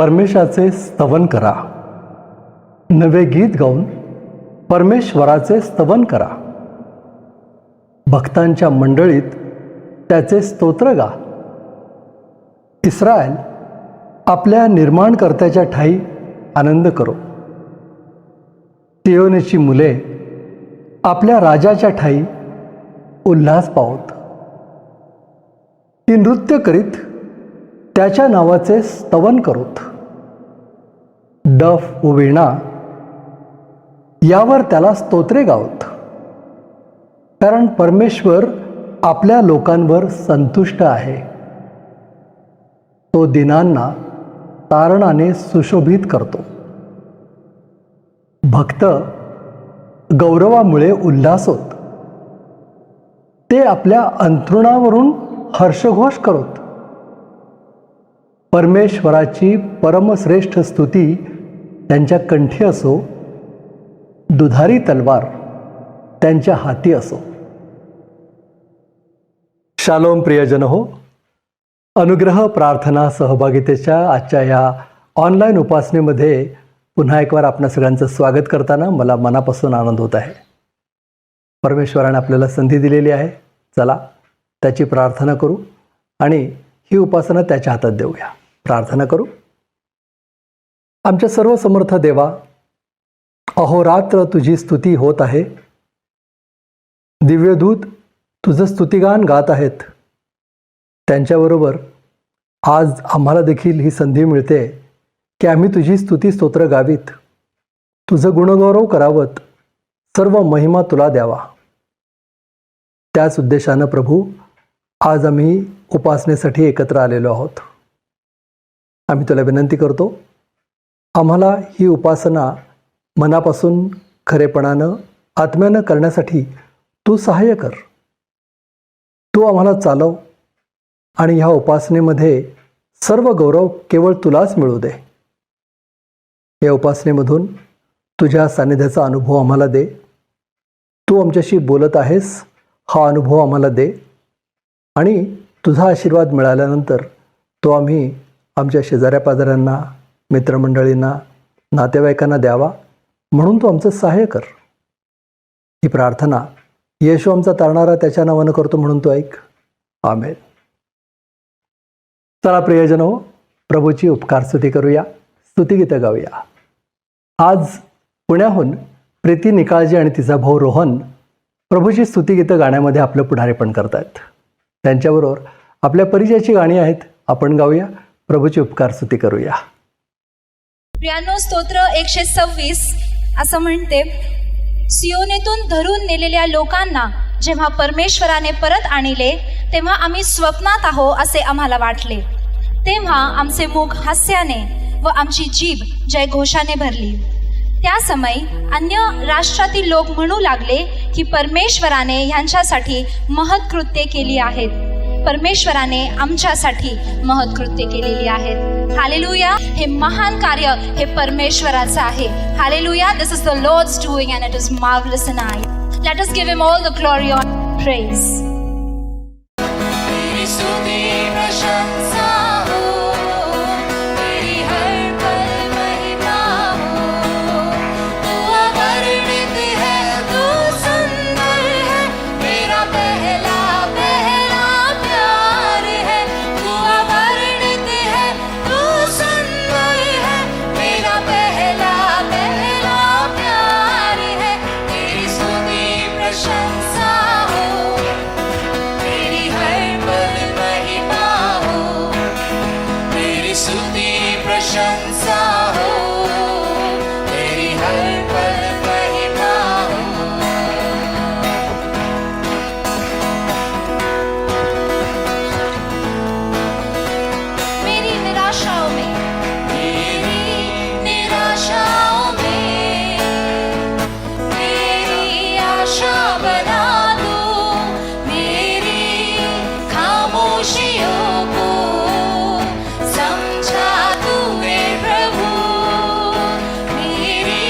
परमेश्वराचे स्तवन करा. नवे गीत गाऊन परमेश्वराचे स्तवन करा. भक्तांच्या मंडळीत त्याचे स्तोत्र गा. इस्रायल आपल्या निर्माणकर्त्याच्या ठाई आनंद करो. सियोनीची मुले आपल्या राजाच्या ठाई उल्हास पावत. ती नृत्य करीत त्याच्या नावाचे स्तवन करोत. डफ व वीणा यावर त्याला स्तोत्रे गावत. कारण परमेश्वर आपल्या लोकांवर संतुष्ट आहे. तो दिनांना तारणाने सुशोभित करतो. भक्त गौरवामुळे उल्हासोत. ते आपल्या अंथरुणावरून हर्षघोष करत. परमेश्वराची परमश्रेष्ठ स्तुती त्यांच्या कंठी असो. दुधारी तलवार त्यांच्या हाती असो. शालोम प्रियजन हो. अनुग्रह प्रार्थना सहभागितेच्या आजच्या या ऑनलाईन उपासनेमध्ये पुन्हा एक वार आपणा सगळ्यांचं स्वागत करताना मला मनापासून आनंद होत आहे. परमेश्वराने आपल्याला संधी दिलेली आहे. चला त्याची प्रार्थना करू आणि ही उपासना त्याच्या हातात देऊया. प्रार्थना करू. आमच्या सर्व समर्थ देवा, अहोरात्र तुझी स्तुती होत आहे. दिव्यदूत तुझं स्तुतिगान गात आहेत. त्यांच्याबरोबर आज आम्हाला देखील ही संधी मिळते की आम्ही तुझी स्तुती स्तोत्र गावीत. तुझं गुणगौरव करावत. सर्व महिमा तुला द्यावा. त्याच उद्देशानं प्रभू आज आम्ही उपासनेसाठी एकत्र आलेलो आहोत. आम्ही तुला विनंती करतो, आम्हाला ही उपासना मनापासून खरेपणानं आत्म्यानं करण्यासाठी तू सहाय्य कर. तू आम्हाला चालव आणि ह्या उपासनेमध्ये सर्व गौरव केवळ तुलाच मिळू दे. या उपासनेमधून तुझ्या सान्निध्याचा अनुभव आम्हाला दे. तू आमच्याशी बोलत आहेस हा अनुभव आम्हाला दे आणि तुझा आशीर्वाद मिळाल्यानंतर तो आम्ही आमच्या शेजाऱ्यापाजाऱ्यांना, मित्रमंडळींना, नातेवाईकांना द्यावा म्हणून तू आमचं सहाय्य कर. ही प्रार्थना येशू आमचा तारणारा त्याच्या नावानं करतो म्हणून तू ऐक. आमेन. चला प्रियजन हो, प्रभूची उपकार स्तुती करूया. स्तुतिगीतं गाऊया. आज पुण्याहून प्रीती निकाळजे आणि तिचा भाऊ रोहन प्रभूची स्तुतिगीतं गाण्यामध्ये आपलं पुढारीपण करतायत. त्यांच्याबरोबर आपल्या परिचयाची गाणी आहेत. आपण गाऊया. प्रभूची उपकार स्तुती करूया. प्रियानो, स्तोत्र 126 असं म्हणते, सियोनेतून धरून नेलेल्या लोकांना जेव्हा परमेश्वराने परत आणले तेव्हा आम्ही स्वप्नात आहो असे आम्हाला वाटले. तेव्हा आमचे मुख हास्याने व आमची जीभ जयघोषाने भरली. त्या समयी अन्य राष्ट्रातील लोक म्हणू लागले की परमेश्वराने ह्यांच्यासाठी महत्कृत्ये केली आहेत. परमेश्वराने आमच्यासाठी महत्कृत्ये केलेली आहेत. हालेलुया. हे महान कार्य हे परमेश्वराचं आहे. Hallelujah. This is the Lord's doing and it is marvellous in eye. Let us give him all the glory and praise. तेरी स्तुति प्रशंसा हो, तेरी हर पल महिमा हो. तू अवर्णित है, तू सुंदर है, मेरा पहला पहला प्यार है. तू अवर्णित है, तू सुंदर है, मेरा पहला पहला प्यार है. तेरी स्तुति प्रशंसा हो, तेरी हर पल महिमा हो. तेरी स्तुति प्रशंसा हो, तेरी हर पल महिमा हो. मेरी निराशाओं में, मेरी निराशाओं में मेरी आशा बना दो. मेरी खामोशियों को समझा तूने प्रभु. मेरी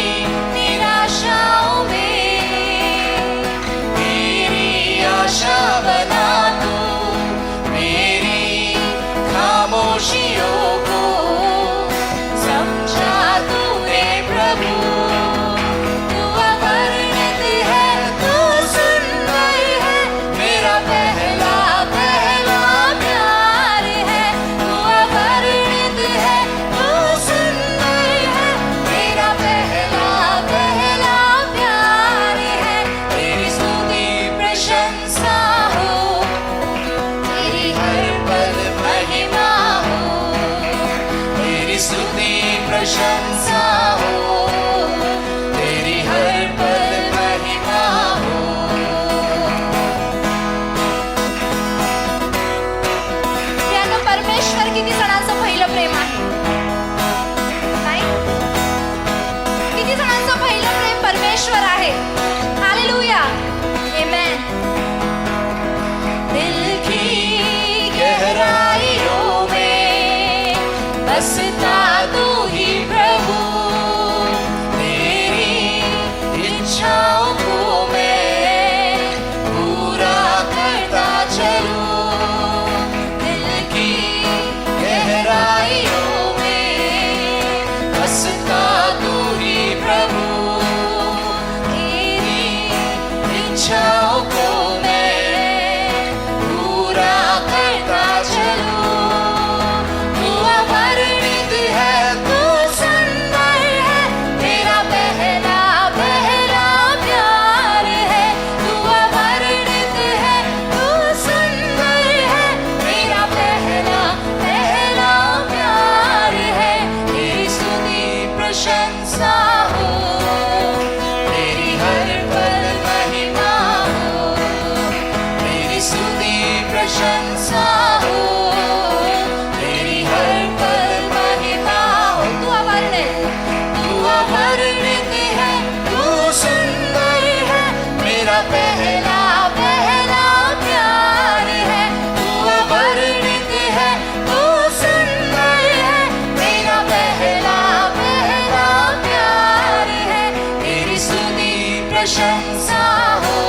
प्रशंसा हो,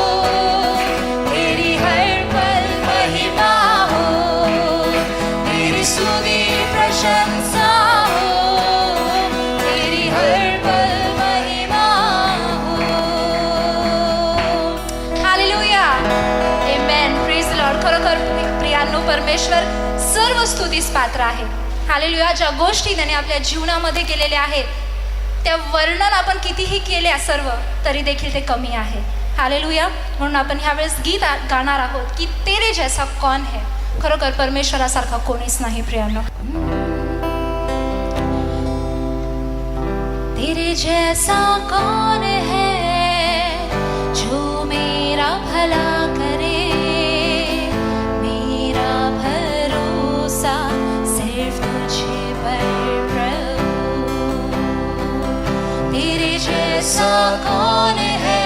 तेरी हर पल महिमा हो, तेरी स्तुति प्रशंसा हो, तेरी हर पल महिमा हो. Hallelujah, amen, praise the Lord. खरोखर प्रियांनो, परमेश्वर सर्व स्तुतीस पात्र आहे. हालेलुया. ज्या गोष्टी त्याने आपल्या जीवनामध्ये केलेल्या आहेत त्या वर्णन आपण कितीही केल्या सर्व तरी देखील ते कमी आहे. हालेलुया. म्हणून आपण ह्यावेळेस गीत गाणार आहोत की तेरे जैसा कौन है. खरोखर परमेश्वरासारखा कोणीच नाही प्रियांनो. तेरे जैसा कौन है जो मेरा भला करे, मेरा भरोसा सिर्फ तुझे पर प्रभु. तेरे जैसा कौन है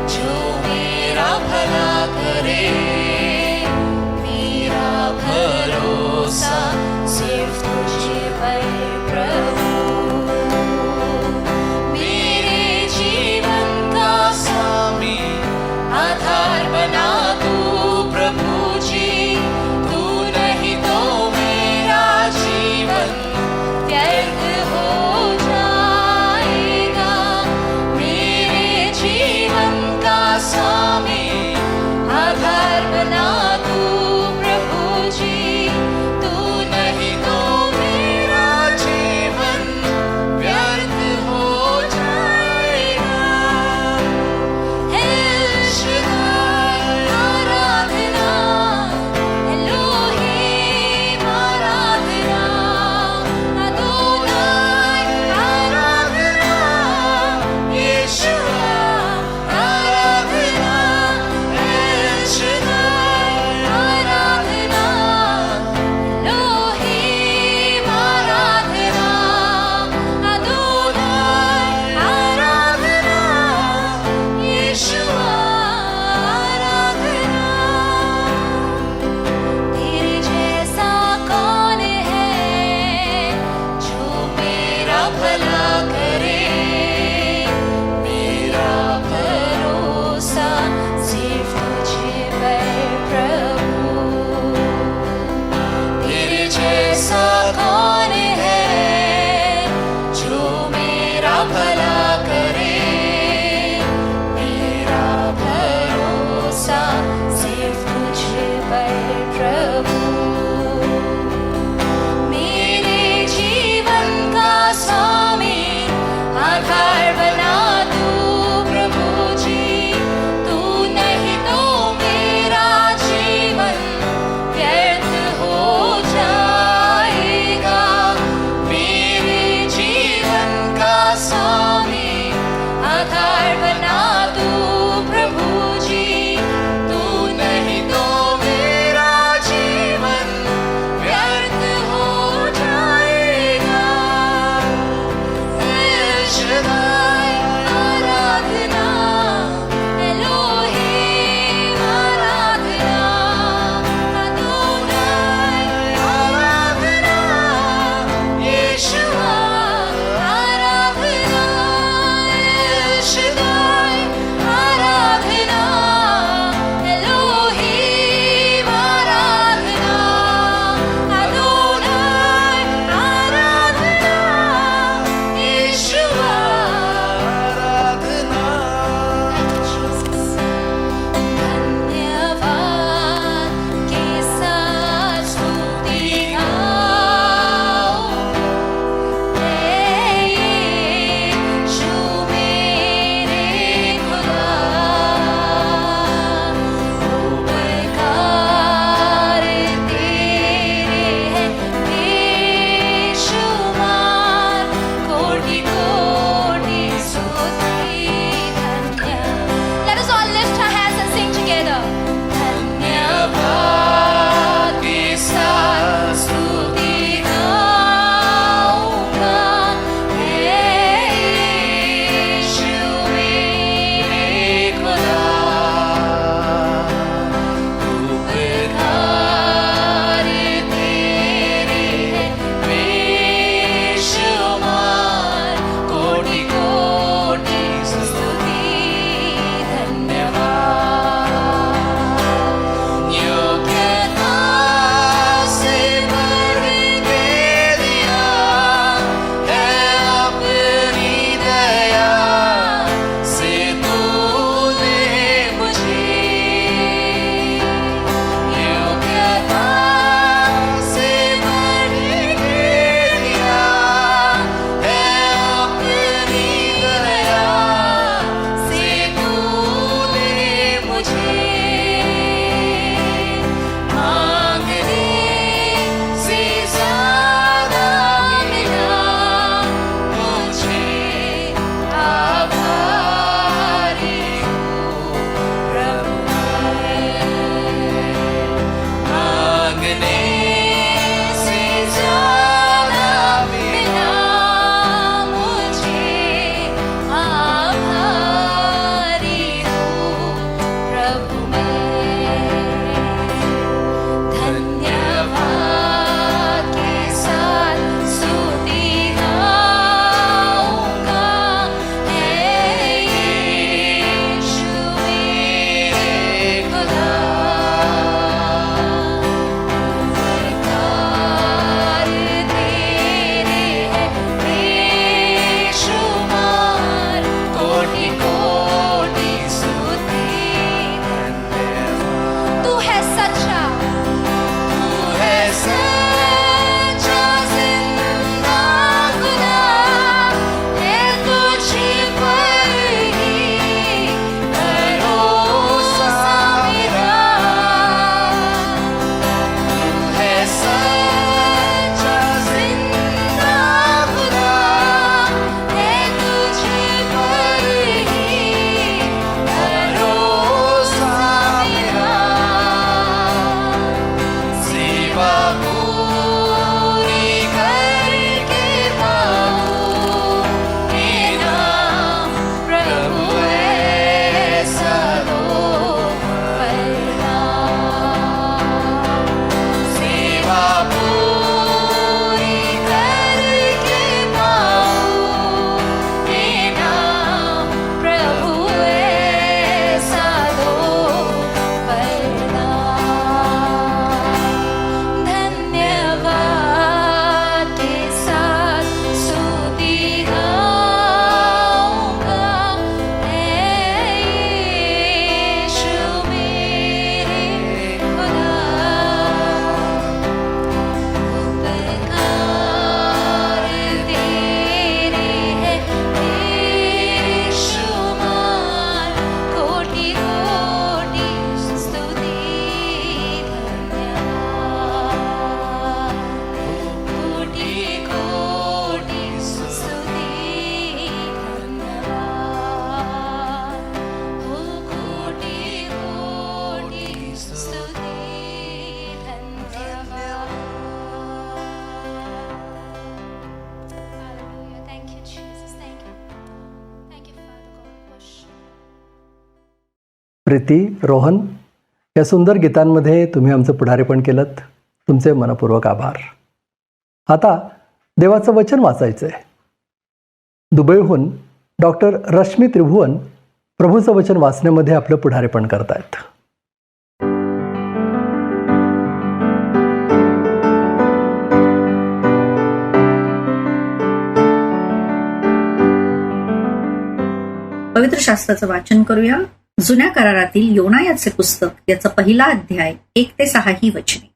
जो मेरा भला करे, मेरा भरोसा सिर्फ तुझे पर प्रभु. मेरे जीवन का स्वामी आधार बना तू प्रभु जी. तू नहीं तो मेरा जीवन व्यर्थ हो जाएगा. आभारी हूँ प्रभु मैं, धन्यवाद के साथ स्तुति गाऊंगा, हे यीशु मेरे खुदा। उपकार तेरे है बेशुमार, कोटि कोटि स्तुति धन्यवाद। तू है सच्चा, तू है सच्चा जिंदा खुदा, है तुझ पर ही भरोसा मेरा। तू है सच्चा जिंदा खुदा, है तुझ पर ही भरोसा मेरा। सेवा पूरी करके पाऊं, मेरा प्रभु ऐसा दो वरदान। सेवा पूरी करके पाऊं, मेरा प्रभु ऐसा दो वरदान। धन्यवाद के साथ स्तुति गाऊंगा, हे यीशु मेरे खुदा। उपकार तेरे है बेशुमार, कोटि कोटि स्तुति धन्यवाद। कोटि कोटि स्तुति धन्यवाद। ओ कोटि कोटि स्तुति धन्यवाद। Hallelujah. Thank you, Jesus. Thank you. Thank you, Father God. Worship. Preeti, Rohan, या सुंदर गीतांमध्ये तुम्ही आमचं पुढारीपण केलं, तुमचे मनपूर्वक आभार. आता देवाचं वचन वाचायचं आहे. दुबईहून डॉक्टर रश्मी त्रिभुवन प्रभूचं वचन वाचण्यामध्ये आपलं पुढारीपण करतायत. पवित्र शास्त्राचं वाचन करूया. जुन्या करारातील योना याचे पुस्तक याचा पहिला अध्याय 1 ते 6 ही वचने.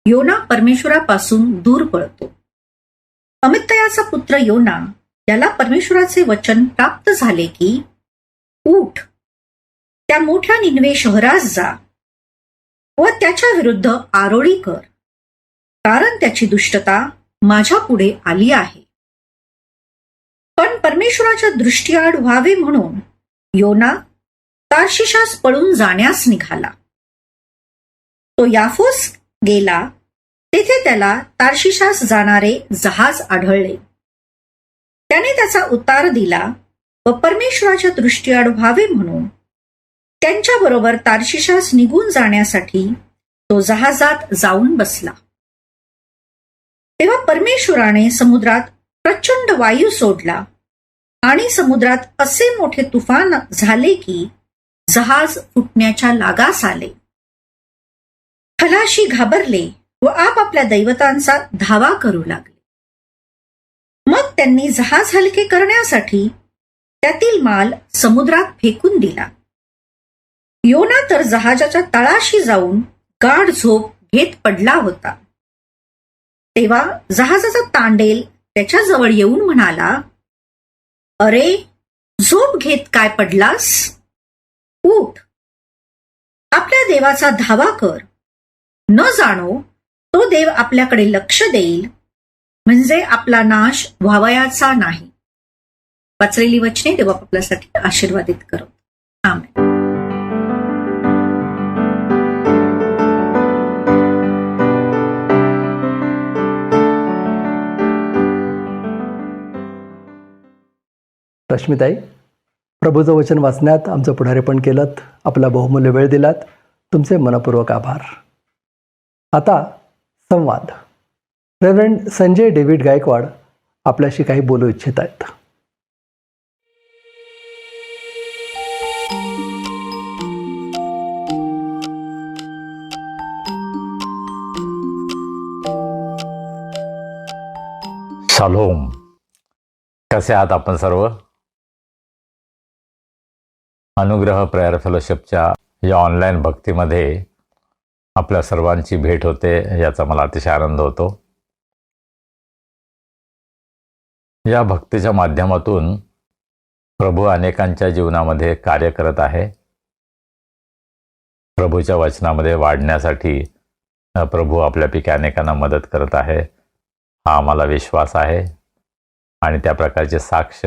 योना परमेश्वरापासून दूर पळतो. अमित्तयाचा पुत्र योना याला परमेश्वराचे वचन प्राप्त झाले की, उठ, त्या मोठ्या निनवे शहरास जा व त्याच्या विरुद्ध आरोळी कर, कारण त्याची दुष्टता माझ्या पुढे आली आहे. पण परमेश्वराच्या दृष्टीआड व्हावे म्हणून योना तार्शिशास पळून जाण्यास निघाला. तो याफोस गेला. तेथे त्याला तार्शिशास जाणारे जहाज आढळले. त्याने त्याचा उतार दिला व परमेश्वराच्या दृष्टीआड व्हावे म्हणून त्यांच्याबरोबर तार्शिशास निघून जाण्यासाठी तो जहाजात जाऊन बसला. तेव्हा परमेश्वराने समुद्रात प्रचंड वायू सोडला आणि समुद्रात असे मोठे तुफान झाले की जहाज फुटण्याच्या लागास आले. खलाशी घाबरले व आपापल्या दैवतांचा धावा करू लागले. मग त्यांनी जहाज हलके करण्यासाठी त्यातील माल समुद्रात फेकून दिला. योना तर जहाजाच्या तळाशी जाऊन गाढ झोप घेत पडला होता. तेव्हा जहाजाचा तांडेल त्याच्या जवळ येऊन म्हणाला, अरे, झोप घेत काय पडलास? उठ, आपल्या देवाचा धावा कर. न जाणो तो देव आपल्याकडे लक्ष देईल, म्हणजे आपला नाश व्हावयाचा नाही. वाचलेली वचने देव आपल्यासाठी आशीर्वादित करो. आमेन. रश्मिताई, प्रभूचं वचन वाचण्यात आमचं पुढारीपण केलं, आपला बहुमूल्य वेळ दिलात, तुमचे मनपूर्वक आभार. आता संवाद. रेव्हरंड संजय डेव्हिड गायकवाड आपल्याशी काही बोलू इच्छित आहेत. शालोम. कसे आहात आपण सर्व? अनुग्रह प्रेयर फेलोशिपच्या या ऑनलाईन भक्तीमध्ये आपल्या सर्वांची भेट होते, याचा मला अतिशय आनंद होतो. या भक्तीच्या माध्यमातून प्रभू अनेकांच्या जीवनामध्ये कार्य करत आहे. प्रभूच्या वचनामध्ये वाढण्यासाठी प्रभू आपल्यापैकी अनेकांना मदत करत आहे, हा आम्हाला विश्वास आहे. आणि त्या प्रकारचे साक्ष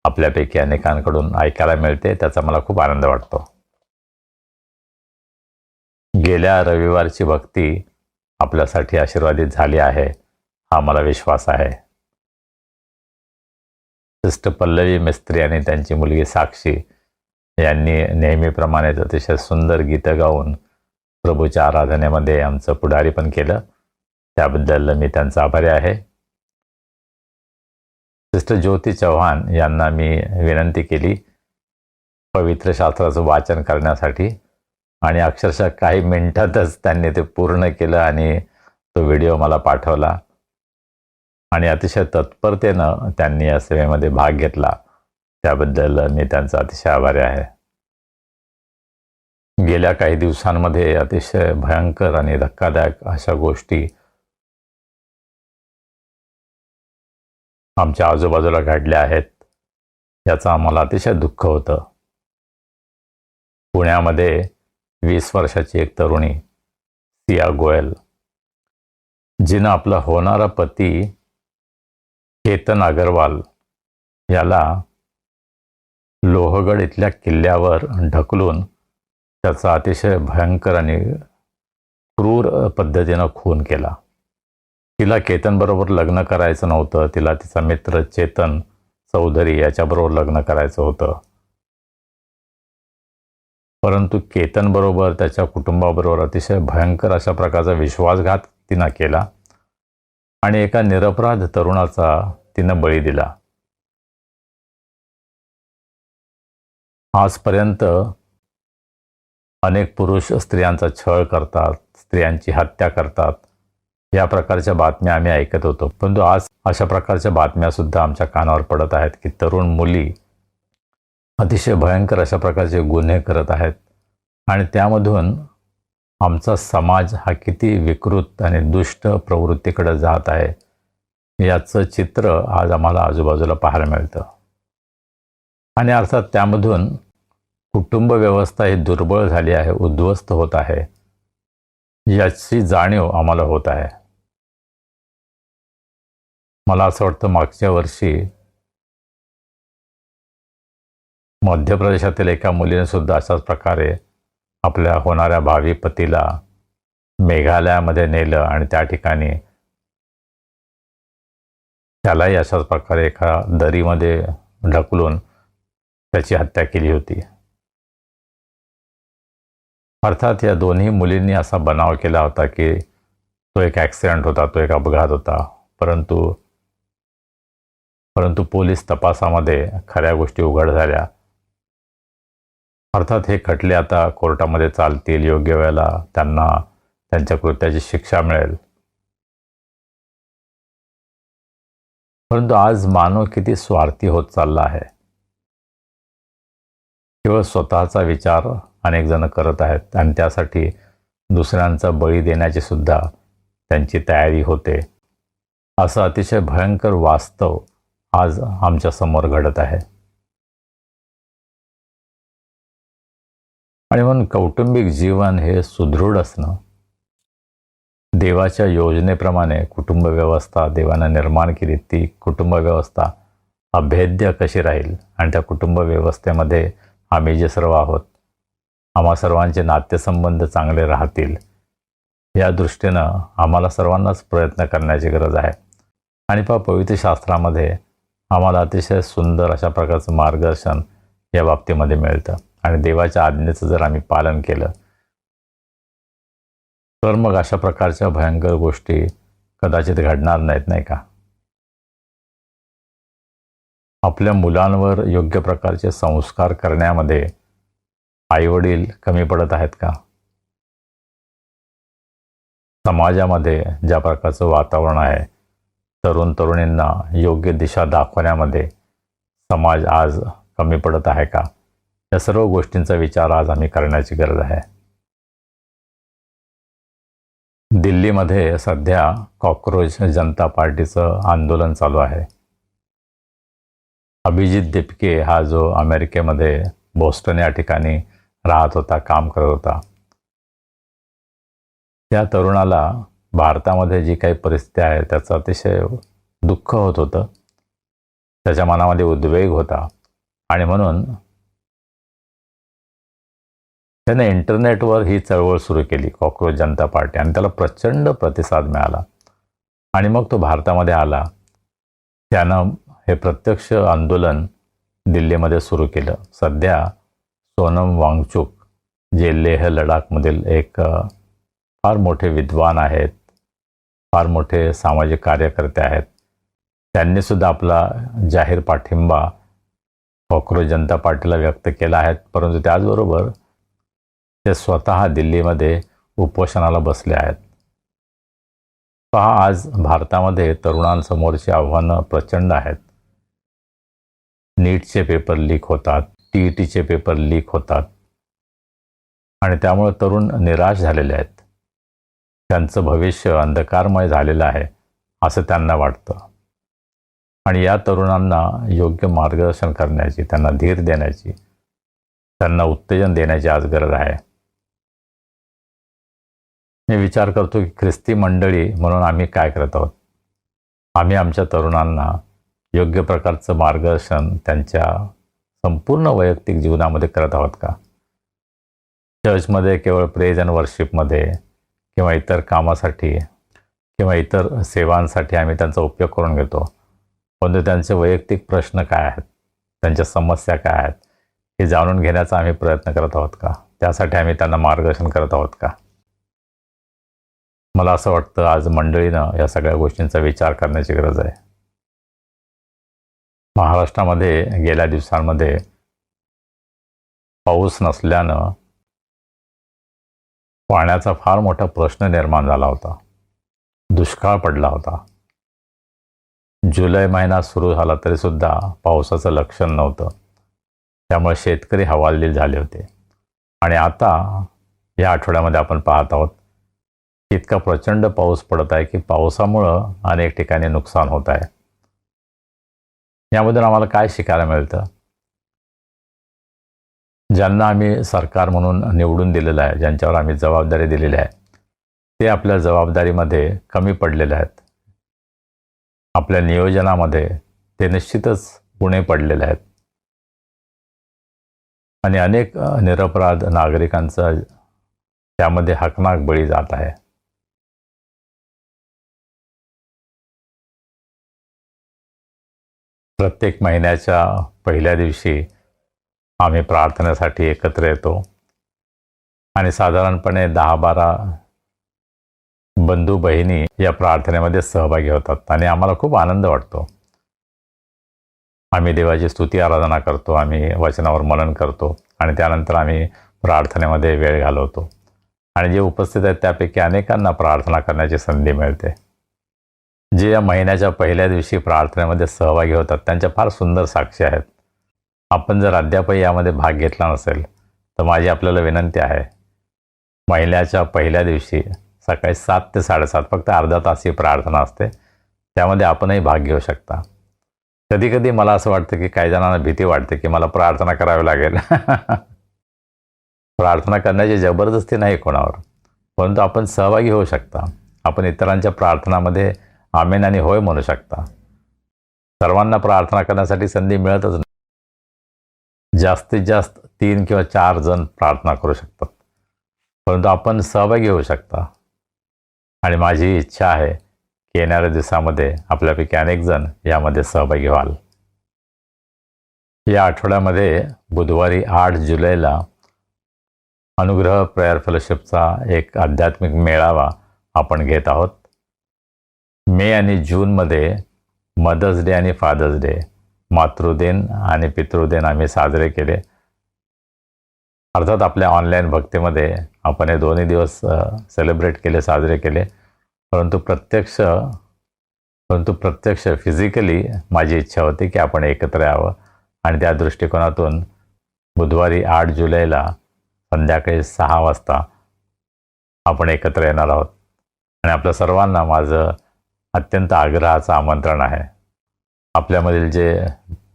आपल्यापैकी अनेकांकडून ऐकायला मिळते, त्याचा मला खूप आनंद वाटतो. गेल्या रविवारची भक्ती आपल्यासाठी आशीर्वादित झाली आहे, हा मला विश्वास आहे. सिस्टर पल्लवी मिस्त्री आणि त्यांची मुलगी साक्षी यांनी नेहमीप्रमाणेच अतिशय सुंदर गीतं गाऊन प्रभूच्या आराधनेमध्ये आमचं पुढारीपण केलं, त्याबद्दल मी त्यांचा आभारी आहे. सिस्टर ज्योती चव्हाण यांना मी विनंती केली पवित्र शास्त्राचं वाचन करण्यासाठी, आणि अक्षरशः काही मिनिटातच त्यांनी ते पूर्ण केलं आणि तो व्हिडिओ मला पाठवला, आणि अतिशय तत्परतेनं त्यांनी या सेवेमध्ये भाग घेतला, त्याबद्दल मी त्यांचा अतिशय आभारी आहे. गेल्या काही दिवसांमध्ये अतिशय भयंकर आणि धक्कादायक अशा गोष्टी आमच्या आजूबाजूला घडल्या आहेत, याचं आम्हाला अतिशय दुःख होतं. पुण्यामध्ये 20 वर्षाची एक तरुणी सिया गोयल, जिनं आपला होणारा पती केतन अग्रवाल याला लोहगड इथल्या किल्ल्यावर ढकलून त्याचा अतिशय भयंकर आणि क्रूर पद्धतीनं खून केला. तिला केतनबरोबर लग्न करायचं नव्हतं, तिला तिचा मित्र चेतन चौधरी याच्याबरोबर लग्न करायचं होतं. परंतु केतनबरोबर त्याच्या कुटुंबाबरोबर अतिशय भयंकर अशा प्रकारचा विश्वासघात तिनं केला आणि एका निरपराध तरुणाचा तिनं बळी दिला. आजपर्यंत अनेक पुरुष स्त्रियांचा छळ करतात, स्त्रियांची हत्या करतात, या प्रकारच्या बातम्या आम्ही ऐकत होतो. परंतु आज अशा प्रकारच्या बातम्या सुद्धा आमच्या कानावर पडत आहेत की तरुण मुली अतिशय भयंकर अशा प्रकारचे गुन्हे करत आहेत, आणि त्यामधून आमचा समाज हा किती विकृत आणि दुष्ट प्रवृत्तीकडे जात आहे, याचं चित्र आज आम्हाला आजूबाजूला पाहायला मिळतं. आणि अर्थात त्यामधून कुटुंब व्यवस्था ही दुर्बळ झाली आहे, उद्ध्वस्त होत आहे, याची जाणीव आम्हाला होत आहे. मला असं वाटतं मागच्या वर्षी मध्य प्रदेशातील एका मुलीने सुद्धा अशाच प्रकारे आपल्या होणाऱ्या भावी पतीला मेघालयामध्ये नेलं आणि त्या ठिकाणी त्यालाही अशाच प्रकारे एका दरीमध्ये ढकलून त्याची हत्या केली होती. अर्थात या दोन्ही मुलींनी असा बनाव केला होता की तो एक ॲक्सिडेंट होता, तो एक अपघात होता, परंतु पोलीस तपासामध्ये खऱ्या गोष्टी उघड झाल्या. अर्थात हे खटले आता कोर्टामध्ये चालतील, योग्य वेळेला त्यांना त्यांच्या कृत्याची शिक्षा मिळेल. परंतु आज मानव किती स्वार्थी होत चालला आहे. केवळ स्वतःचा विचार अनेक जण करत आहेत आणि त्यासाठी दुसऱ्यांचा बळी देण्याची सुद्धा त्यांची तयारी होते. असं अतिशय भयंकर वास्तव आज आमच्या समोर घडत आहे. आणि म्हणून कौटुंबिक जीवन हे सुदृढ असणं, देवाच्या योजनेप्रमाणे कुटुंब व्यवस्था देवानं निर्माण केली, ती कुटुंब व्यवस्था अभेद्य कशी राहील आणि त्या कुटुंब व्यवस्थेमध्ये आम्ही जे सर्व आहोत, आम्हा सर्वांचे नातेसंबंध चांगले राहतील, या दृष्टीनं आम्हाला सर्वांनाच प्रयत्न करण्याची गरज आहे. आणि पवित्र शास्त्रामध्ये आम्हाला अतिशय सुंदर अशा प्रकारचं मार्गदर्शन या बाबतीमध्ये मिळतं. आणि देवाच्या आज्ञेचं जर आम्ही पालन केलं तर मग अशा प्रकारच्या भयंकर गोष्टी कदाचित घडणार नाहीत, नाही का? आपल्या मुलांवर योग्य प्रकारचे संस्कार करण्यामध्ये आईवडील कमी पडत आहेत का? समाजामध्ये ज्या प्रकारचं वातावरण आहे, तरुण तरुणींना योग्य दिशा दाखवण्यामध्ये समाज आज कमी पडत आहे का? या सर्व गोष्टींचा विचार आज आम्ही करण्याची गरज आहे. दिल्लीमध्ये सध्या कॉकरोच जनता पार्टीचं आंदोलन चालू आहे. अभिजित दिपके हा जो अमेरिकेमध्ये बोस्टन या ठिकाणी राहत होता, काम करत होता, त्या तरुणाला भारतामध्ये जी काही परिस्थिती आहे त्याचं अतिशय दुःख होत होतं. त्याच्या मनामध्ये उद्वेग होता आणि म्हणून त्याने इंटरनेटवर ही चळवळ सुरू केली, कॉकरोच जनता पार्टी, आणि त्याला प्रचंड प्रतिसाद मिळाला. आणि मग तो भारतामध्ये आला. त्यानं हे प्रत्यक्ष आंदोलन दिल्लीमध्ये सुरू केलं. सध्या सोनम वांगचुक जे लेह लडाखमधील एक फार मोठे विद्वान आहेत, फार मोठे सामाजिक कार्यकर्ते आहेत, त्यांनीसुद्धा आपला जाहीर पाठिंबा कॉकरोच जनता पार्टीला व्यक्त केला आहे. परंतु त्याचबरोबर ते स्वतः दिल्लीमध्ये उपोषणाला बसले आहेत. पहा, आज भारतामध्ये तरुणांसमोरची आव्हानं प्रचंड आहेत. नीटचे पेपर लीक होतात, TETचे पेपर लीक होतात आणि त्यामुळे तरुण निराश झालेले आहेत. त्यांचं भविष्य अंधकारमय झालेलं आहे असं त्यांना वाटतं. आणि या तरुणांना योग्य मार्गदर्शन करण्याची, त्यांना धीर देण्याची, त्यांना उत्तेजन देण्याची आज गरज आहे. मी विचार करतो की ख्रिस्ती मंडळी म्हणून आम्ही काय करत आहोत? आम्ही आमच्या तरुणांना योग्य प्रकारचं मार्गदर्शन त्यांच्या संपूर्ण वैयक्तिक जीवनामध्ये करत आहोत का? चर्चमध्ये केवळ प्रेज अँड वर्शिपमध्ये किंवा इतर कामासाठी किंवा इतर सेवांसाठी आम्ही त्यांचा उपयोग करून घेतो. परंतु त्यांचे वैयक्तिक प्रश्न काय आहेत, त्यांच्या समस्या काय आहेत हे जाणून घेण्याचा आम्ही प्रयत्न करत आहोत का? त्यासाठी आम्ही त्यांना मार्गदर्शन करत आहोत का? मला असं वाटतं आज मंडळीनं या सगळ्या गोष्टींचा विचार करण्याची गरज आहे. महाराष्ट्रामध्ये गेल्या दिवसांमध्ये पाऊस नसल्यानं पाण्याचा फार मोठा प्रश्न निर्माण झाला होता. दुष्काळ पडला होता. जुलै महिना सुरू झाला तरीसुद्धा पावसाचं लक्षण नव्हतं. त्यामुळे शेतकरी हवालदिल झाले होते. आणि आता या आठवड्यामध्ये आपण पाहत आहोत इतका प्रचंड पाऊस पडत आहे की पावसामुळं अनेक ठिकाणी नुकसान होत आहे. यामधून आम्हाला काय शिकायला मिळतं? ज्यांना आम्ही सरकार म्हणून निवडून दिलेलं आहे, ज्यांच्यावर आम्ही जबाबदारी दिलेली आहे, ते आपल्या जबाबदारीमध्ये कमी पडलेले आहेत. आपल्या नियोजनामध्ये ते निश्चितच उणे पडलेले आहेत. आणि अनेक निरपराध नागरिकांचा त्यामध्ये हकनाक बळी जात आहे. प्रत्येक महिन्याच्या पहिल्या दिवशी आम्ही प्रार्थनेसाठी एकत्र येतो आणि साधारणपणे 10-12 बंधू बहिणी या प्रार्थनेमध्ये सहभागी होतात आणि आम्हाला खूप आनंद वाटतो. आम्ही देवाची स्तुती आराधना करतो, आम्ही वचनावर मनन करतो आणि त्यानंतर आम्ही प्रार्थनेमध्ये वेळ घालवतो. आणि जे उपस्थित आहेत त्यापैकी अनेकांना प्रार्थना करण्याची संधी मिळते. जे या महिन्याच्या पहिल्या दिवशी प्रार्थनेमध्ये सहभागी होतात त्यांच्या फार सुंदर साक्षी आहेत. आपण जर अद्यापही यामध्ये भाग घेतला नसेल तर माझी आपल्याला विनंती आहे, महिन्याच्या पहिल्या दिवशी सकाळी 7 ते 7:30 फक्त अर्धा तास ही प्रार्थना असते, त्यामध्ये आपणही भाग घेऊ शकता. कधी कधी मला असं वाटतं की काही जणांना भीती वाटते की मला प्रार्थना करावी लागेल. प्रार्थना करण्याची जबरदस्ती नाही कोणावर, परंतु आपण सहभागी होऊ शकता. आपण इतरांच्या प्रार्थनामध्ये आमेन आणि होय म्हणू शकता. सर्वांना प्रार्थना करण्यासाठी संधी मिळतच नाही. जास्तीत जास्त 3 किंवा 4 जण प्रार्थना करू शकतात, परंतु आपण सहभागी होऊ शकता. आणि माझी इच्छा आहे की येणाऱ्या दिवसामध्ये आपल्यापैकी अनेक जण यामध्ये सहभागी व्हाल. या आठवड्यामध्ये बुधवारी 8 जुलैला अनुग्रह प्रेयर फेलोशिपचा एक आध्यात्मिक मेळावा आपण घेत आहोत. मे आणि जूनमध्ये मदर्स डे आणि फादर्स डे, मातृदिन आणि पितृदिन आम्ही साजरे केले. अर्थात आपल्या ऑनलाईन भक्तीमध्ये आपण हे दोन्ही दिवस सेलिब्रेट केले, साजरे केले. परंतु प्रत्यक्ष फिजिकली माझी इच्छा होती की आपण एकत्र यावं आणि त्या दृष्टिकोनातून बुधवारी 8 जुलैला संध्याकाळी 6 वाजता आपण एकत्र येणार आहोत. आणि आपल्या सर्वांना माझं अत्यंत आग्रहाचं आमंत्रण आहे. आपल्यामधील जे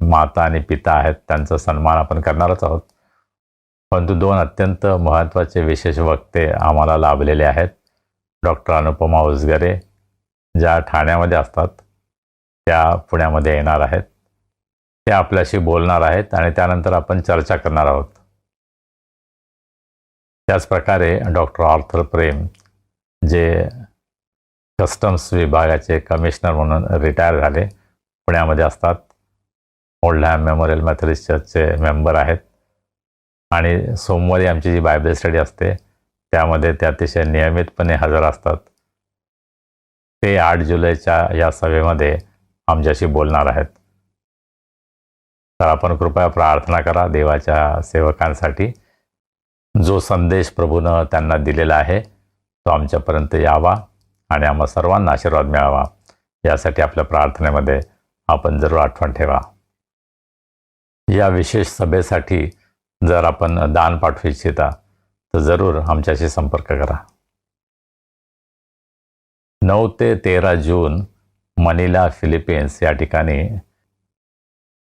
माता आणि पिता आहेत त्यांचा सन्मान आपण करणारच आहोत. परंतु 2 अत्यंत महत्त्वाचे विशेष वक्ते आम्हाला लाभलेले आहेत. डॉक्टर अनुपमा उजगरे ज्या ठाण्यामध्ये असतात त्या पुण्यामध्ये येणार आहेत. ते आपल्याशी बोलणार आहेत आणि त्यानंतर आपण चर्चा करणार आहोत. त्याचप्रकारे डॉक्टर आर्थर प्रेम जे कस्टम्स विभागाचे कमिशनर म्हणून रिटायर झाले, पुण्यामध्ये असतात. ओल्डहॅम मेमोरियल मेथोडिस्ट चर्चचे मेंबर आहेत आणि सोमवारी आमची जी बायबल स्टडी असते त्यामध्ये ते अतिशय नियमितपणे हजर असतात. ते 8 जुलैच्या या सभेमध्ये आमच्याशी बोलणार आहेत. तर आपण कृपया प्रार्थना करा देवाच्या सेवकांसाठी. जो संदेश प्रभूनं त्यांना दिलेला आहे तो आमच्यापर्यंत यावा आणि आम्हा सर्वांना आशीर्वाद मिळावा यासाठी आपल्या प्रार्थनेमध्ये आपण जरूर आठवण ठेवा. या विशेष सभेसाठी जर आपण दान पाठवू इच्छिता तर जरूर आमच्याशी संपर्क करा. 9 ते 13 जून मनिला, फिलिपिन्स या ठिकाणी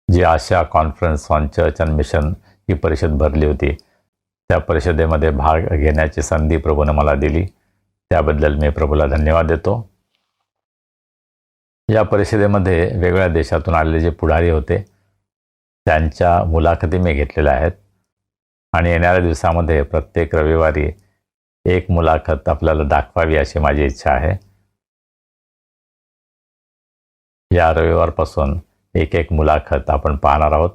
जी आशा conference on church and mission ही परिषद भरली होती, त्या परिषदेमध्ये भाग घेण्याची संधी प्रभूनं मला दिली. त्याबद्दल मी प्रभूला धन्यवाद देतो. या परिषदेमध्ये वेगवेगळ्या देशातून आलेले जे पुढारी होते त्यांच्या मुलाखती मी घेतलेल्या आहेत आणि येणाऱ्या दिवसामध्ये प्रत्येक रविवारी एक मुलाखत आपल्याला दाखवावी अशी माझी इच्छा आहे. या रविवारपासून एक मुलाखत आपण पाहणार आहोत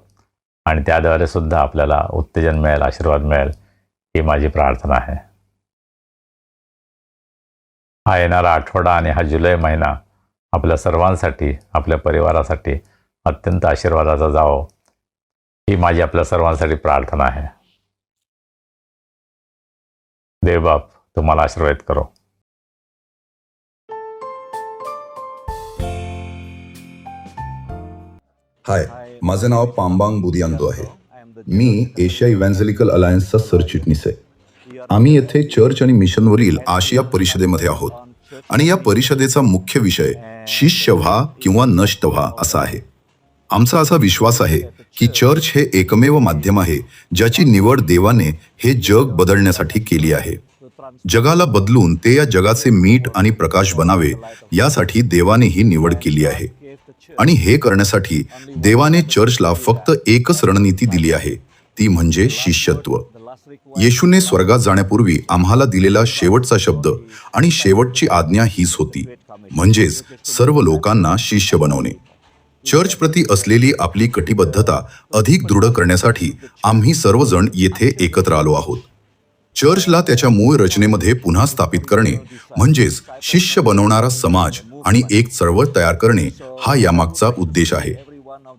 आणि त्याद्वारे सुद्धा आपल्याला उत्तेजन मिळेल, आशीर्वाद मिळेल ही माझी प्रार्थना आहे. हा येणारा आठवडा आणि हा जुलै महिना आपल्या सर्वांसाठी, आपल्या परिवारासाठी अत्यंत आशीर्वादाचा जावो ही माझी आपल्या सर्वांसाठी प्रार्थना आहे. देवबाप तुम्हाला आशीर्वाद करो. हाय, माझं नाव पांबांग बुदियांदो आहे. मी एशिया इव्हॅन्झेलिकल अलायन्सचा सरचिटणीस आहे. आम्ही येथे चर्च आणि मिशनवरील आशिया परिषदेमध्ये आहोत आणि या परिषदेचा मुख्य विषय शिष्य व्हा किंवा नष्ट व्हा असा आहे. आमचा असा विश्वास आहे की चर्च हे एकमेव माध्यम आहे ज्याची निवड देवाने हे जग बदलण्यासाठी केली आहे. जगाला बदलून ते या जगाचे मीठ आणि प्रकाश बनावे यासाठी देवाने ही निवड केली आहे. आणि हे करण्यासाठी देवाने चर्चला फक्त एकच रणनीती दिली आहे, ती म्हणजे शिष्यत्व. येशूने स्वर्गात जाण्यापूर्वी आम्हाला दिलेला शेवटचा शब्द आणि शेवटची आज्ञा हीच होती, म्हणजेच सर्व लोकांना शिष्य बनवणे. चर्च प्रती असलेली आपली कटिबद्धता अधिक दृढ करण्यासाठी आम्ही सर्वजण येथे एकत्र आलो आहोत. चर्चला त्याच्या मूळ रचनेमध्ये पुन्हा स्थापित करणे म्हणजेच शिष्य बनवणारा समाज आणि एक चळवळ तयार करणे हा यामागचा उद्देश आहे.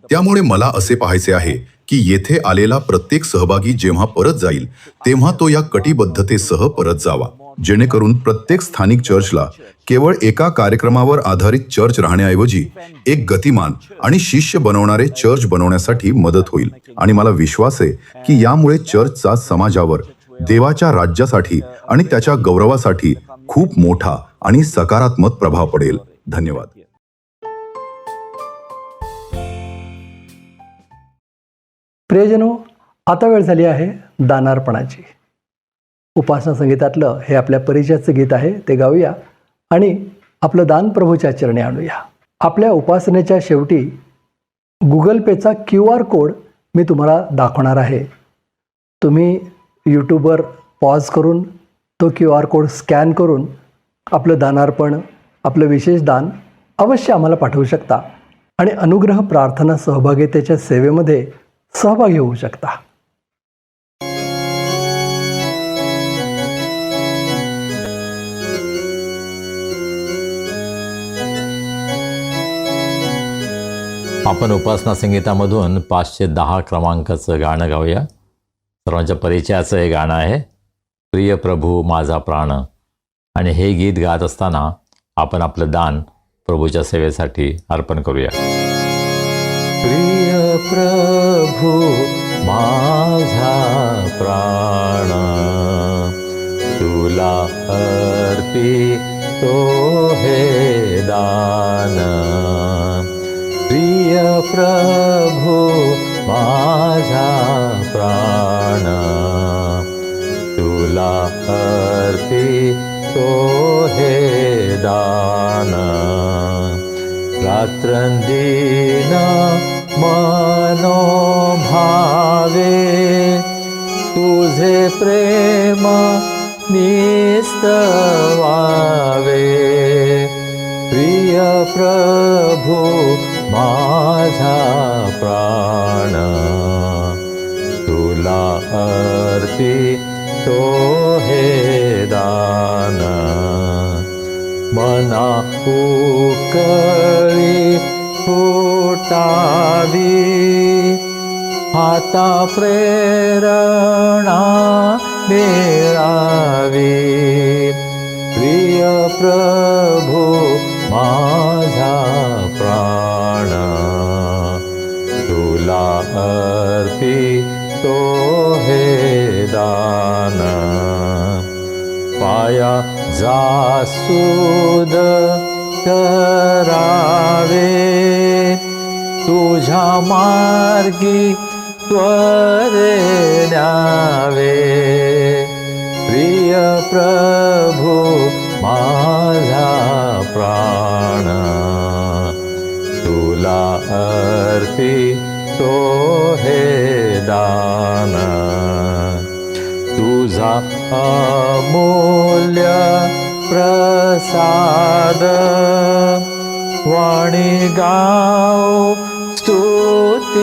त्यामुळे मला असे पाहायचे आहे की येथे आलेला प्रत्येक सहभागी जेव्हा परत जाईल तेव्हा तो या कटिबद्धतेसह परत जावा, जेणेकरून प्रत्येक स्थानिक चर्चला केवळ एका कार्यक्रमावर आधारित चर्च राहण्याऐवजी एक गतिमान आणि शिष्य बनवणारे चर्च बनवण्यासाठी मदत होईल. आणि मला विश्वास आहे की यामुळे चर्चचा समाजावर, देवाच्या राज्यासाठी आणि त्याच्या गौरवासाठी खूप मोठा आणि सकारात्मक प्रभाव पडेल. धन्यवाद. प्रियजनो, आता वेळ झाली आहे दानार्पणाची. उपासना संगीतातलं हे आपल्या परिचयाचं गीत आहे, ते गाऊया आणि आपलं दान प्रभूच्या चरणी आणूया. आपल्या उपासनेच्या शेवटी गुगल पेचा QR कोड मी तुम्हाला दाखवणार आहे. तुम्ही यूट्यूबवर पॉज करून तो QR कोड स्कॅन करून आपलं दानार्पण, आपलं विशेष दान अवश्य आम्हाला पाठवू शकता आणि अनुग्रह प्रार्थना सहभागितेच्या सेवेमध्ये सहभागी होऊ शकता. आपण उपासना संगीतामधून 510 क्रमांकाचं गाणं गाऊया. सर्वांच्या परिचयाचं हे गाणं आहे, प्रिय प्रभू माझा प्राण. आणि हे गीत गात असताना आपण आपलं दान प्रभूच्या सेवेसाठी अर्पण करूया. प्रिय प्रभू माझा प्राण, तुला अर्पितो हे दान. प्रिय प्रभू माझा प्राण, तुला अर्पितो हे दान. रात्रंदिन मनोभावे तुझे प्रेम निस्तवावे. प्रिय प्रभू माझा प्राण, तुला अर्पितो हे दान. मना उकळी फुटावी, हाता प्रेरणा मिळावी. प्रिय प्रभू माझा प्राण, तुला अर्पितो हे दान. पाया जासूद करावे, तुझ्या मार्गी त्वरे न्यावे. प्रिय प्रभू माझा प्राण, तुला अर्पितो हे दान. तुझा अमूल्य प्रसाद वाणी गाओ स्तुतिवाद.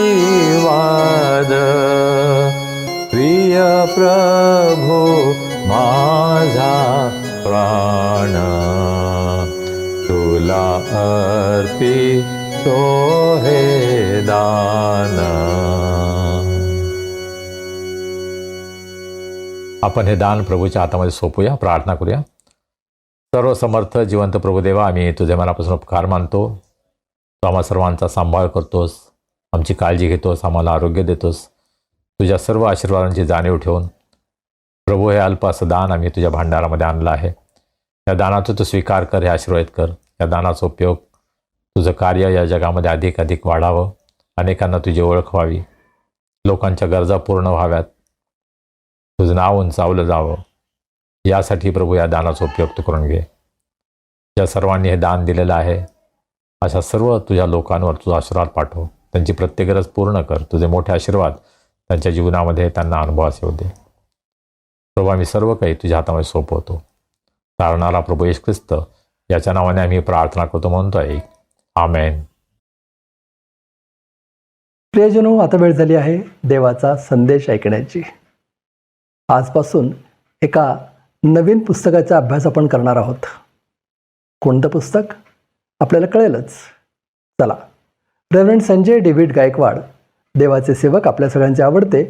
प्रिय प्रभू माझा प्राण, तुला अर्पितो हे दान. आपण हे दान प्रभूच्या हातामध्ये सोपूया, प्रार्थना करूया. सर्व समर्थ जिवंत प्रभुदेवा, आम्ही तुझे मनापासून उपकार मानतो. तू आम्हा सर्वांचा सांभाळ करतोस, आमची काळजी घेतोस, आम्हाला आरोग्य देतोस. तुझ्या सर्व आशीर्वादांची जाणीव ठेवून प्रभू हे अल्प असं दान आम्ही तुझ्या भांडारामध्ये आणलं आहे. या दानाचा तू स्वीकार कर, हे आशीर्वादित कर. या दानाचा उपयोग तुझं कार्य या जगामध्ये अधिक अधिक वाढावं, अनेकांना तुझी ओळख व्हावी, लोकांच्या गरजा पूर्ण व्हाव्यात, तुझं नाव उंचावलं जावं. यासाठी प्रभू या दानाचा उपयोग तू करून घे. ज्या सर्वांनी हे दान दिलेलं आहे अशा सर्व तुझ्या लोकांवर तुझा आशीर्वाद पाठव. त्यांची प्रत्येक गरज पूर्ण कर. तुझे मोठे आशीर्वाद त्यांच्या जीवनामध्ये त्यांना अनुभवास येऊ दे. प्रभू आम्ही सर्व काही तुझ्या हातामध्ये सोपवतो. तारणारा प्रभू येशू ख्रिस्त याच्या नावाने आम्ही प्रार्थना करतो, म्हणतोय आमेन. प्रियजनो, आता वेळ झाली आहे देवाचा संदेश ऐकण्याची. आजपासून एका नवीन पुस्तकाचा अभ्यास आपण करणार आहोत. कोणतं पुस्तक आपल्याला कळेलच. चला, रेव्हरंड संजय डेव्हिड गायकवाड, देवाचे सेवक, आपल्या सगळ्यांचे आवडते,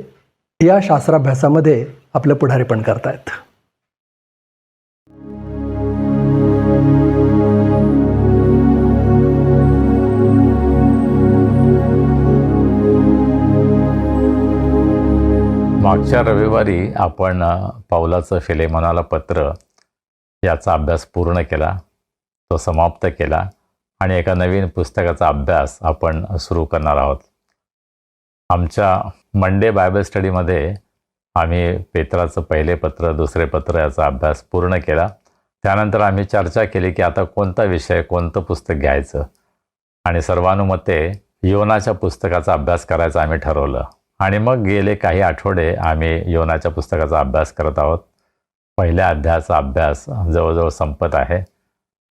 या शास्त्राभ्यासामध्ये आपलं पुढारीपण करतायत. मागच्या रविवारी आपण पौलाचं फिलेमोनाला पत्र याचा अभ्यास पूर्ण केला, तो समाप्त केला आणि एका नवीन पुस्तकाचा अभ्यास आपण सुरू करणार आहोत. आमच्या मंडे बायबल स्टडीमध्ये आम्ही पेत्राचं पहिले पत्र, दुसरे पत्र याचा अभ्यास पूर्ण केला. त्यानंतर आम्ही चर्चा केली की आता कोणता विषय, कोणतं पुस्तक घ्यायचं, आणि सर्वानुमते योनाच्या पुस्तकाचा अभ्यास करायचा आम्ही ठरवलं. आणि मग गेले काही आठवडे आम्ही योनाच्या पुस्तकाचा अभ्यास करत आहोत. पहिल्या अध्यायाचा अभ्यास जवळजवळ संपत आहे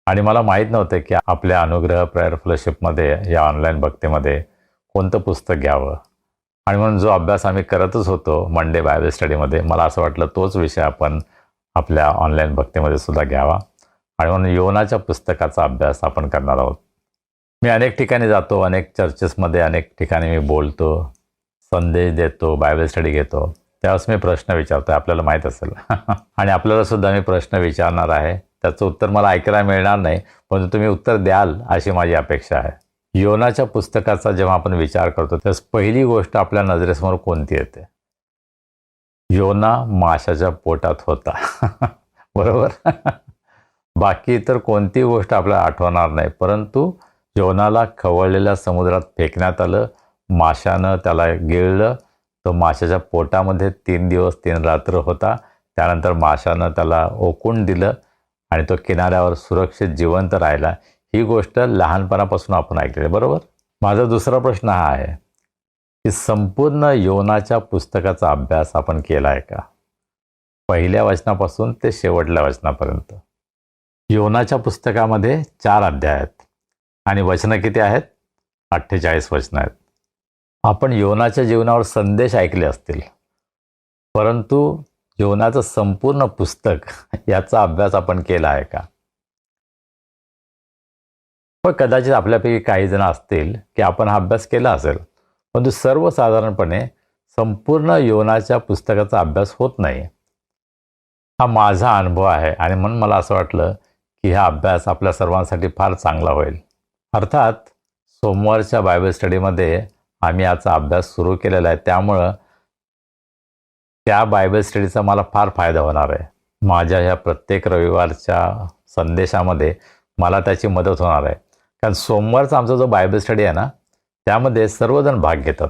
आणि मला माहीत नव्हतं की आपल्या अनुग्रह प्रेयर फेलोशिपमध्ये या ऑनलाईन भक्तीमध्ये कोणतं पुस्तक घ्यावं. आणि म्हणून जो अभ्यास आम्ही करतच होतो मंडे बायबल स्टडीमध्ये, मला असं वाटलं तोच विषय आपण आपल्या ऑनलाईन भक्तीमध्ये सुद्धा घ्यावा. आणि म्हणून योनाच्या पुस्तकाचा अभ्यास आपण करणार आहोत. मी अनेक ठिकाणी जातो, अनेक चर्चेसमध्ये अनेक ठिकाणी मी बोलतो, संदेश देतो, बायबल स्टडी घेतो. त्यावेळेस मी प्रश्न विचारतो, आपल्याला माहीत असेल आणि आपल्याला सुद्धा मी प्रश्न विचारणार आहे. त्याचं उत्तर मला ऐकायला मिळणार नाही, पण तुम्ही उत्तर द्याल अशी माझी अपेक्षा आहे. योनाच्या पुस्तकाचा जेव्हा आपण विचार करतो त्यास पहिली गोष्ट आपल्या नजरेसमोर कोणती येते? योना माशाच्या पोटात होता बरोबर बाकी इतर कोणती गोष्ट आपल्याला आठवणार नाही, परंतु योनाला खवळलेल्या समुद्रात फेकण्यात आलं, माशानं त्याला गिळलं, तो माशाच्या पोटामध्ये 3 दिवस 3 रात्र होता. त्यानंतर माशानं त्याला ओकून दिलं आणि तो किनाऱ्यावर सुरक्षित जिवंत राहिला. ही गोष्ट लहानपणापासून आपण ऐकली बरोबर. माझा दुसरा प्रश्न हा आहे की संपूर्ण योनाच्या पुस्तकाचा अभ्यास आपण केला आहे का? पहिल्या वचनापासून ते शेवटल्या वचनापर्यंत. योनाच्या पुस्तकामध्ये 4 अध्याय आहेत आणि वचनं किती आहेत? 48 वचनं आहेत. आपण योनाच्या जीवनावर संदेश ऐकले असतील, परंतु योनाचं संपूर्ण पुस्तक याचा अभ्यास आपण केला आहे का? पण कदाचित आपल्यापैकी काही जण असतील की आपण हा अभ्यास केला असेल, परंतु सर्वसाधारणपणे संपूर्ण योनाच्या पुस्तकाचा अभ्यास होत नाही. हा माझा अनुभव आहे आणि म्हणून मला असं वाटलं की हा अभ्यास आपल्या सर्वांसाठी फार चांगला होईल. अर्थात सोमवारच्या बायबल स्टडीमध्ये आम्ही याचा अभ्यास सुरू केलेला आहे, त्यामुळं त्या बायबल स्टडीचा मला फार फायदा होणार आहे. माझ्या ह्या प्रत्येक रविवारच्या संदेशामध्ये मला त्याची मदत होणार आहे. कारण सोमवारचा आमचा जो बायबल स्टडी आहे ना, त्यामध्ये सर्वजण भाग घेतात.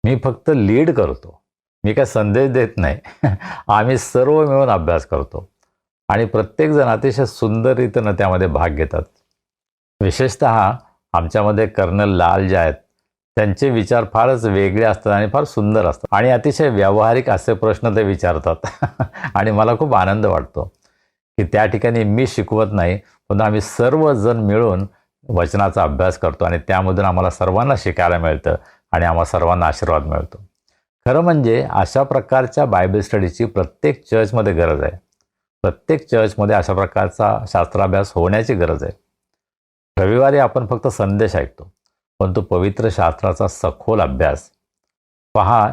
मी फक्त लीड करतो, मी काय संदेश देत नाही आम्ही सर्व मिळून अभ्यास करतो आणि प्रत्येकजण अतिशय सुंदररीतीनं त्यामध्ये भाग घेतात. विशेषतः आमच्यामध्ये कर्नल लाल जे आहेत त्यांचे विचार फारच वेगळे असतात आणि फार सुंदर असतात आणि अतिशय व्यावहारिक असे प्रश्न ते विचारतात आणि मला खूप आनंद वाटतो की त्या ठिकाणी मी शिकवत नाही, पण आम्ही सर्वजण मिळून वचनाचा अभ्यास करतो आणि त्यामधून आम्हाला सर्वांना शिकायला मिळतं आणि आम्हाला सर्वांना आशीर्वाद मिळतो. खरं म्हणजे अशा प्रकारच्या बायबल स्टडीची प्रत्येक चर्चमध्ये गरज आहे. प्रत्येक चर्चमध्ये अशा प्रकारचा शास्त्राभ्यास होण्याची गरज आहे. रविवारी आपण फक्त संदेश ऐकतो, परंतु पवित्र शास्त्राचा सखोल अभ्यास पहा.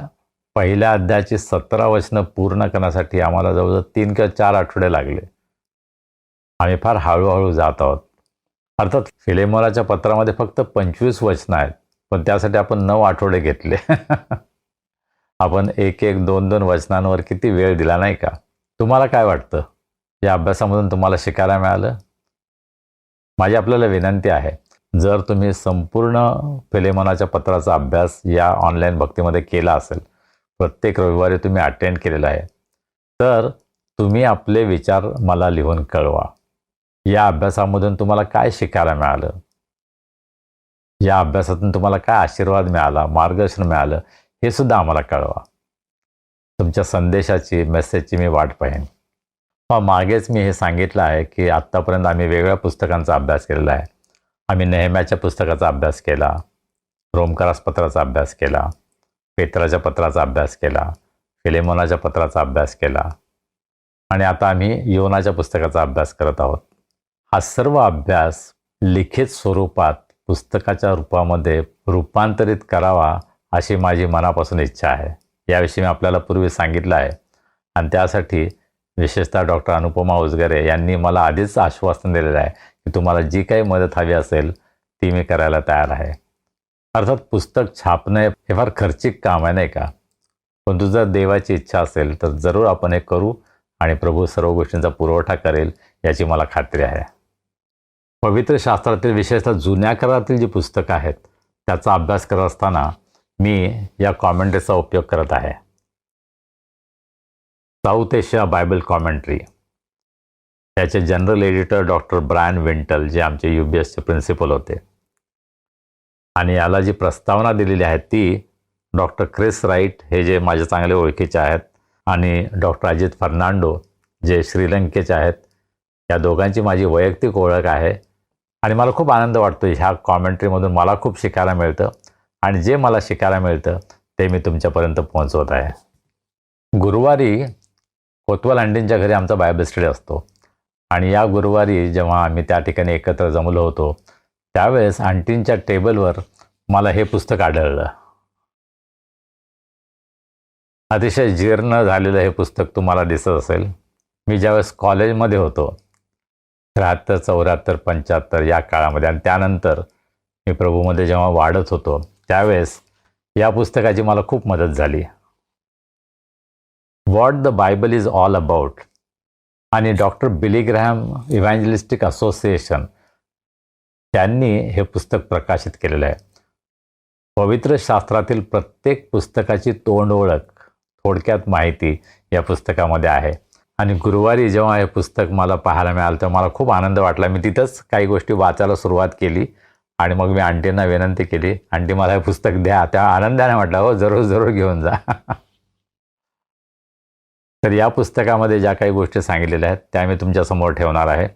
पहिल्या अध्यायाची 17 वचनं पूर्ण करण्यासाठी आम्हाला जवळजवळ 3 किंवा 4 आठवडे लागले. आम्ही फार हळूहळू जात आहोत. अर्थात फिलेमोनाच्या पत्रामध्ये फक्त 25 वचनं आहेत, पण त्यासाठी आपण 9 आठवडे घेतले आपण 1-1, 2-2 वचनांवर किती वेळ दिला नाही का? तुम्हाला काय वाटतं? या अभ्यासामधून तुम्हाला शिकायला मिळालं? माझी आपल्याला विनंती आहे, जर तुम्ही संपूर्ण फिलेमोनाच्या पत्राचा अभ्यास या ऑनलाईन भक्तीमध्ये केला असेल, प्रत्येक रविवारी तुम्ही अटेंड केलेला आहे, तर तुम्ही आपले विचार मला लिहून कळवा. या अभ्यासामधून तुम्हाला काय शिकायला मिळालं? या अभ्यासातून तुम्हाला काय आशीर्वाद मिळाला, मार्गदर्शन मिळालं, हे सुद्धा आम्हाला कळवा. तुमच्या संदेशाची, मेसेजची मी वाट पाहीन. मागेच मी हे सांगितलं आहे की आत्तापर्यंत आम्ही वेगवेगळ्या पुस्तकांचा अभ्यास केलेला आहे. आम्ही नेहम्याच्या पुस्तकाचा अभ्यास केला, रोमकारास पत्राचा अभ्यास केला, पेत्राच्या पत्राचा अभ्यास केला, फिलेमोनाच्या पत्राचा अभ्यास केला आणि आता आम्ही योनाच्या पुस्तकाचा अभ्यास करत आहोत. हा सर्व अभ्यास लिखित स्वरूपात पुस्तकाच्या रूपामध्ये रूपांतरित करावा अशी माझी मनापासून इच्छा आहे. याविषयी मी आपल्याला पूर्वी सांगितलं आहे आणि त्यासाठी विशेषतः डॉक्टर अनुपमा उजगरे यांनी मला आधीच आश्वासन दिलेलं आहे की तुम्हाला जी काही मदत हवी असेल ती मी करायला तयार आहे. अर्थात पुस्तक छापणे हे फार खर्चिक काम आहे नाही का? पण जर देवाची इच्छा असेल तर जरूर आपण हे करू आणि प्रभू सर्व गोष्टींचा पुरवठा करेल याची मला खात्री आहे. पवित्र शास्त्रातील विशेषतः जुन्या करारातील जी पुस्तकं आहेत त्याचा अभ्यास करत असताना मी या कॉमेंट्रीचा उपयोग करत आहे. साऊथ एशिया बायबल कॉमेंट्री, त्याचे जनरल एडिटर डॉक्टर ब्रायन विंटल जे आमचे UBSचे प्रिन्सिपल होते आणि याला जी प्रस्तावना दिलेली आहे ती डॉक्टर क्रिस राईट हे जे माझे चांगले ओळखीचे आहेत आणि डॉक्टर अजित फर्नांडो जे श्रीलंकेचे आहेत, या दोघांची माझी वैयक्तिक ओळख आहे आणि मला खूप आनंद वाटतो. ह्या कॉमेंट्रीमधून मला खूप शिकायला मिळतं आणि जे मला शिकायला मिळतं ते मी तुमच्यापर्यंत पोहोचवत आहे. गुरुवारी कोतवाल आंटींच्या घरी आमचा बायबल स्टडी असतो आणि या गुरुवारी जेव्हा आम्ही त्या ठिकाणी एकत्र जमलो होतो त्यावेळेस आंटींच्या टेबलवर मला हे पुस्तक आढळलं. अतिशय जीर्ण झालेलं हे पुस्तक तुम्हाला दिसत असेल. मी ज्यावेळेस कॉलेजमध्ये होतो 73, 74, 75 या काळामध्ये आणि त्यानंतर मी प्रभूमध्ये जेव्हा वाढत होतो त्यावेळेस या पुस्तकाची मला खूप मदत झाली. What the Bible is all about आणि डॉक्टर बिली ग्रॅहम इव्हँजलिस्टिक असोसिएशन त्यांनी हे पुस्तक प्रकाशित केलेलं आहे. पवित्र शास्त्रातील प्रत्येक पुस्तकाची तोंड ओळख, थोडक्यात माहिती या पुस्तकामध्ये आहे. आणि गुरुवारी जेव्हा हे पुस्तक मला पाहायला मिळालं तेव्हा मला खूप आनंद वाटला. मी तिथंच काही गोष्टी वाचायला सुरुवात केली आणि मग मी आंटींना विनंती केली, आंटी मला हे पुस्तक द्या. त्या आनंदाने म्हटलं, हो जरूर जरूर घेऊन जा. तर या पुस्तकामध्ये ज्या काही गोष्टी सांगितलेल्या आहेत त्या मी तुमच्यासमोर ठेवणार आहे,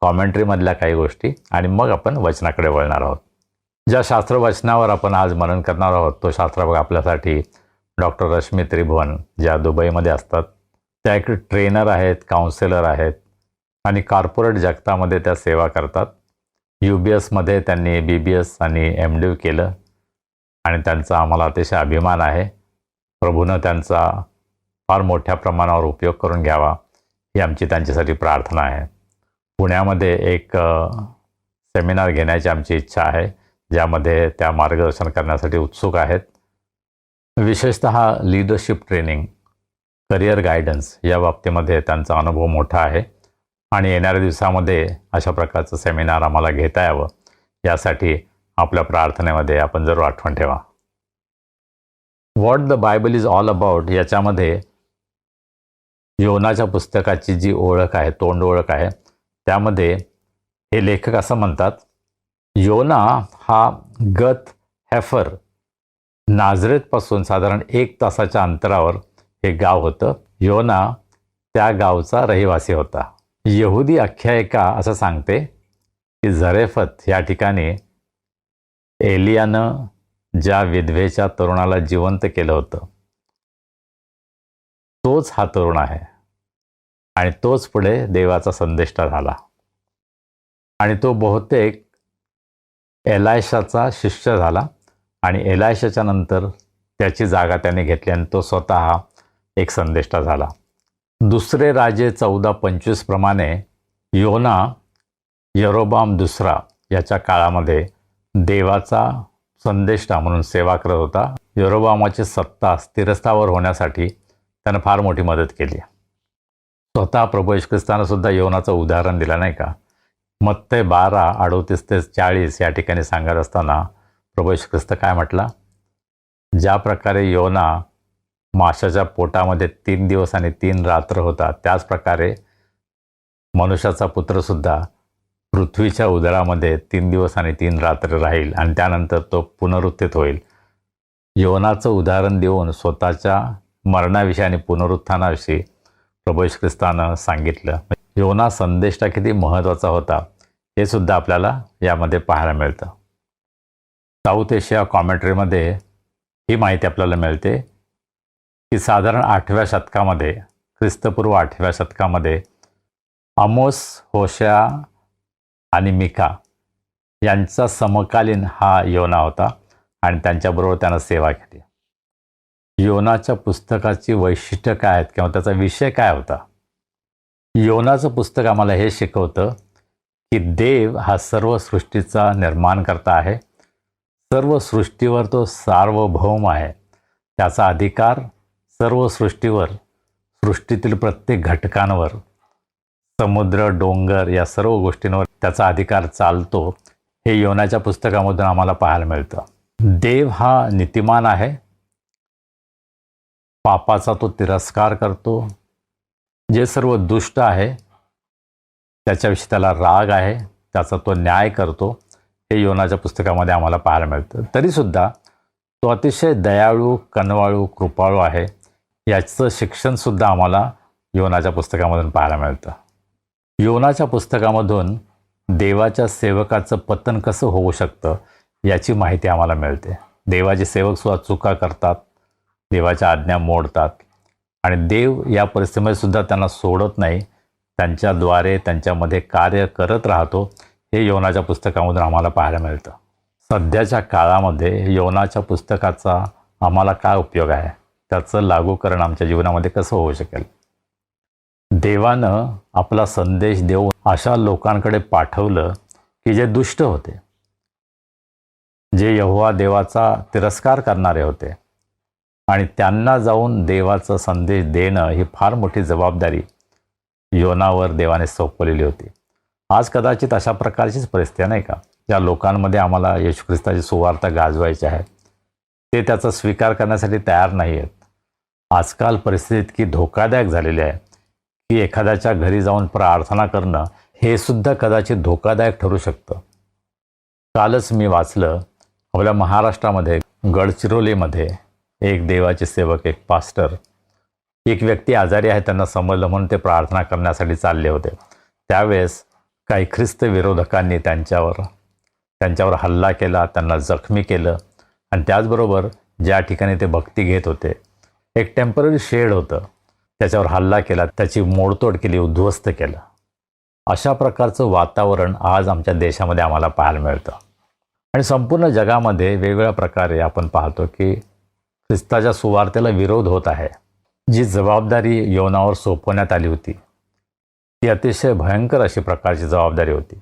कॉमेंट्रीमधल्या काही गोष्टी, आणि मग आपण वचनाकडे वळणार आहोत. ज्या शास्त्रवचनावर आपण आज मनन करणार आहोत तो शास्त्रभाग आपल्यासाठी डॉक्टर रश्मी त्रिभुवन, ज्या दुबईमध्ये असतात, त्या एक ट्रेनर आहेत, काउन्सिलर आहेत आणि कॉर्पोरेट जगतामध्ये त्या सेवा करतात. UBSमध्ये त्यांनी BBS आणि MDiv केलं आणि त्यांचा आम्हाला अतिशय अभिमान आहे. प्रभूनं त्यांचा फार मोठ्या प्रमाणावर उपयोग करून घ्यावा ही आमची त्यांच्यासाठी प्रार्थना आहे. पुण्यामध्ये एक सेमिनार घेण्याची आमची इच्छा आहे ज्यामध्ये त्या मार्गदर्शन करण्यासाठी उत्सुक आहेत. विशेषतः लीडरशिप ट्रेनिंग, करिअर गायडन्स या बाबतीमध्ये त्यांचा अनुभव मोठा आहे आणि येणाऱ्या दिवसामध्ये अशा प्रकारचं सेमिनार आम्हाला घेता यावं यासाठी आपल्या प्रार्थनेमध्ये आपण जरूर आठवण ठेवा. What the Bible is all about याच्यामध्ये योनाच्या पुस्तकाची जी ओळख आहे, तोंड ओळख आहे, त्यामध्ये हे लेखक असं म्हणतात, योना हा गत हेफर नाझरेतपासून साधारण 1 तासाच्या अंतरावर हे गाव होतं. योना त्या गावचा रहिवासी होता. यहुदी आख्यायिका असं सांगते की झरेफत या ठिकाणी एलियानं ज्या विधवेच्या तरुणाला जिवंत केलं होतं तोच हा तरुण आहे आणि तोच पुढे देवाचा संदेष्टा झाला आणि तो बहुतेक एलायशाचा शिष्य झाला आणि एलायशाच्या नंतर त्याची जागा त्याने घेतली आणि तो स्वतः एक संदेष्टा झाला. दुसरे राजे 14:25 प्रमाणे योना यरोबाम दुसरा याच्या काळामध्ये देवाचा संदेष्टा म्हणून सेवा करत होता. यरोबामाची सत्ता स्थिरस्थावर होण्यासाठी त्यानं फार मोठी मदत केली. स्वतः प्रभू येशू ख्रिस्तानं सुद्धा योनाचं उदाहरण दिलं नाही का. मत्ते 12:38-40 या ठिकाणी सांगत असताना प्रभू येशू ख्रिस्त काय म्हटला, ज्या प्रकारे योना माशाच्या पोटामध्ये 3 दिवस आणि 3 रात्र होता त्याच प्रकारे मनुष्याचा पुत्रसुद्धा पृथ्वीच्या उदरामध्ये 3 दिवस आणि 3 रात्र राहील आणि त्यानंतर तो पुनरुत्थित होईल. योनाचं उदाहरण देऊन स्वतःच्या मरणाविषयी आणि पुनरुत्थानाविषयी प्रभू येशू ख्रिस्तानं सांगितलं. योना संदेष्टा किती महत्त्वाचा होता हे सुद्धा आपल्याला यामध्ये पाहायला मिळतं. साऊथ एशिया कॉमेंट्रीमध्ये ही माहिती आपल्याला मिळते की साधारण 8व्या शतकामध्ये, ख्रिस्तपूर्व 8व्या शतकामध्ये आमोस, होशेया आणि मिका यांचा समकालीन हा योना होता आणि त्यांच्याबरोबर त्यानं सेवा केली. योनाच्या पुस्तकाची वैशिष्ट्य काय आहेत किंवा त्याचा विषय काय होता? योनाचं पुस्तक आम्हाला हे शिकवतं की देव हा सर्व सृष्टीचा निर्माणकर्ता आहे. सर्व सृष्टीवर तो सार्वभौम आहे. त्याचा अधिकार सर्व सृष्टीवर, सृष्टीतील प्रत्येक घटकांवर, समुद्र, डोंगर या सर्व गोष्टींवर त्याचा अधिकार चालतो. हे योनाच्या पुस्तकामधून आम्हाला पाहायला मिळतं. देव हा नीतिमान आहे. पापाचा तो तिरस्कार करतो. जे सर्व दुष्ट आहे त्याच्याविषयी त्याला राग आहे, त्याचा तो न्याय करतो. हे योनाच्या पुस्तकामध्ये आम्हाला पाहायला मिळतं. तरीसुद्धा तो अतिशय दयाळू, कनवाळू, कृपाळू आहे. याचं शिक्षणसुद्धा आम्हाला योनाच्या पुस्तकामधून पाहायला मिळतं. योनाच्या पुस्तकामधून देवाच्या सेवकाचं पतन कसं होऊ शकतं याची माहिती आम्हाला मिळते. देवाचे सेवकसुद्धा चुका करतात, देवाच्या आज्ञा मोडतात आणि देव या परिस्थितीमध्ये सुद्धा त्यांना सोडत नाही, त्यांच्याद्वारे त्यांच्यामध्ये कार्य करत राहतो, हे योनाच्या पुस्तकामधून आम्हाला पाहायला मिळतं. सध्याच्या काळामध्ये योनाच्या पुस्तकाचा आम्हाला काय उपयोग आहे, त्याचं लागूकरण आमच्या जीवनामध्ये कसं होऊ शकेल? देवानं आपला संदेश देऊन अशा लोकांकडे पाठवलं की जे दुष्ट होते, जे यहोवा देवाचा तिरस्कार करणारे होते, आणि त्यांना जाऊन देवाचा संदेश देणं ही फार मोठी जबाबदारी योनावर देवाने सोपवलेली होती. आज कदाचित अशा प्रकारचीच परिस्थिती आहे, नाही का? ज्या लोकांमध्ये आम्हाला येशू ख्रिस्ताची सुवार्ता गाजवायची आहे, ते त्याचा स्वीकार करण्यासाठी तयार नाही आहेत. आजकाल परिस्थिती इतकी धोकादायक झालेली आहे की एखाद्याच्या घरी जाऊन प्रार्थना करणं हे सुद्धा कदाचित धोकादायक ठरू शकतं. कालच मी वाचलं, आपल्या महाराष्ट्रामध्ये गडचिरोलीमध्ये एक देवाचे सेवक, एक पास्टर, एक व्यक्ती आजारी आहे, त्यांना समजलं म्हणून ते प्रार्थना करण्यासाठी चालले होते. त्यावेळेस काही ख्रिस्त विरोधकांनी त्यांच्यावर हल्ला केला, त्यांना जखमी केलं, आणि त्याचबरोबर ज्या ठिकाणी ते भक्ती घेत होते, एक टेम्पररी शेड होतं, त्याच्यावर हल्ला केला, त्याची मोडतोड केली, उद्ध्वस्त केलं. अशा प्रकारचं वातावरण आज आमच्या देशामध्ये आम्हाला पाहायला मिळतं. आणि संपूर्ण जगामध्ये वेगवेगळ्या प्रकारे आपण पाहतो की ख्रिस्ताच्या सुवार्तेला विरोध होत आहे. जी जबाबदारी योनावर सोपवण्यात आली होती ती अतिशय भयंकर अशी प्रकारची जबाबदारी होती.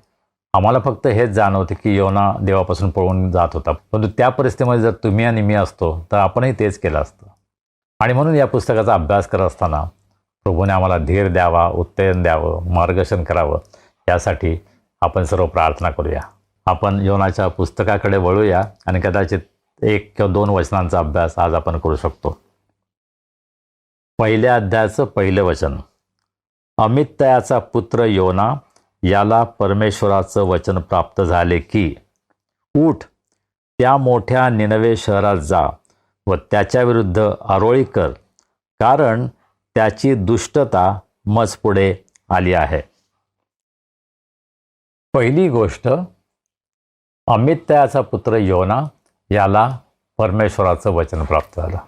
आम्हाला फक्त हेच जाणवते की योना देवापासून पळून जात होता, परंतु त्या परिस्थितीमध्ये जर तुम्ही आणि मी असतो तर आपणही तेच केलं असतं. आणि म्हणून या पुस्तकाचा अभ्यास करत असताना प्रभूने आम्हाला धीर द्यावा, उत्तेजन द्यावं, मार्गदर्शन करावं, यासाठी आपण सर्व प्रार्थना करूया. आपण योनाच्या पुस्तकाकडे वळूया आणि कदाचित 1 किंवा 2 वचनांचा अभ्यास आज आपण करू शकतो. पहिल्या अध्यायाचं पहिलं वचन. अमित्तयाचा पुत्र योना याला परमेश्वराचं वचन प्राप्त झाले की, उठ, त्या मोठ्या निनवे शहरात जा व त्याच्याविरुद्ध आरोळी कर, कारण त्याची दुष्टता मज पुढे आली आहे. पहिली गोष्ट, अमित्तयाचा पुत्र योना याला परमेश्वराचं वचन प्राप्त झालं.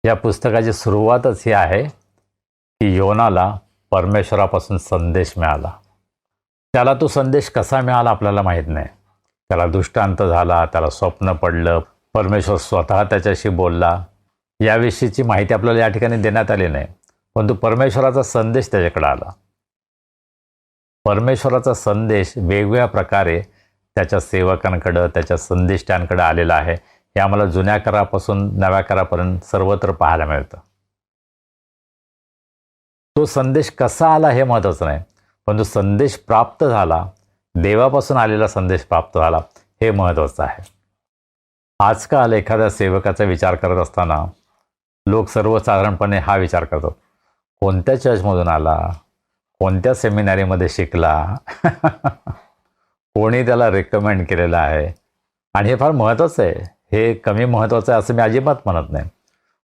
या पुस्तकाची सुरुवातच ही आहे की योनाला परमेश्वरापासून संदेश मिळाला. त्याला तो संदेश कसा मिळाला आपल्याला माहीत नाही. त्याला दृष्टांत झाला, त्याला स्वप्न पडलं, परमेश्वर स्वतः त्याच्याशी बोलला, याविषयीची माहिती आपल्याला या ठिकाणी देण्यात आली नाही, परंतु परमेश्वराचा संदेश त्याच्याकडे आला. परमेश्वराचा संदेश वेगवेगळ्या प्रकारे त्याच्या सेवकांकडं, त्याच्या संदेष्टांकडे आलेला आहे. हे आम्हाला जुन्या करापासून नव्या करापर्यंत सर्वत्र पाहायला मिळतं. तो संदेश कसा आला हे महत्त्वाचं नाही, परंतु संदेश प्राप्त झाला, देवापासून आलेला संदेश प्राप्त झाला, हे महत्त्वाचं आहे. आजकाल एखाद्या सेवकाचा विचार करत असताना लोक सर्वसाधारणपणे हा विचार करतात, कोणत्या चर्चमधून आला, कोणत्या सेमिनारीमध्ये शिकला, कोणी त्याला रेकमेंड केलेलं आहे. आणि हे फार महत्त्वाचं आहे, हे कमी महत्त्वाचं आहे असं मी अजिबात म्हणत नाही,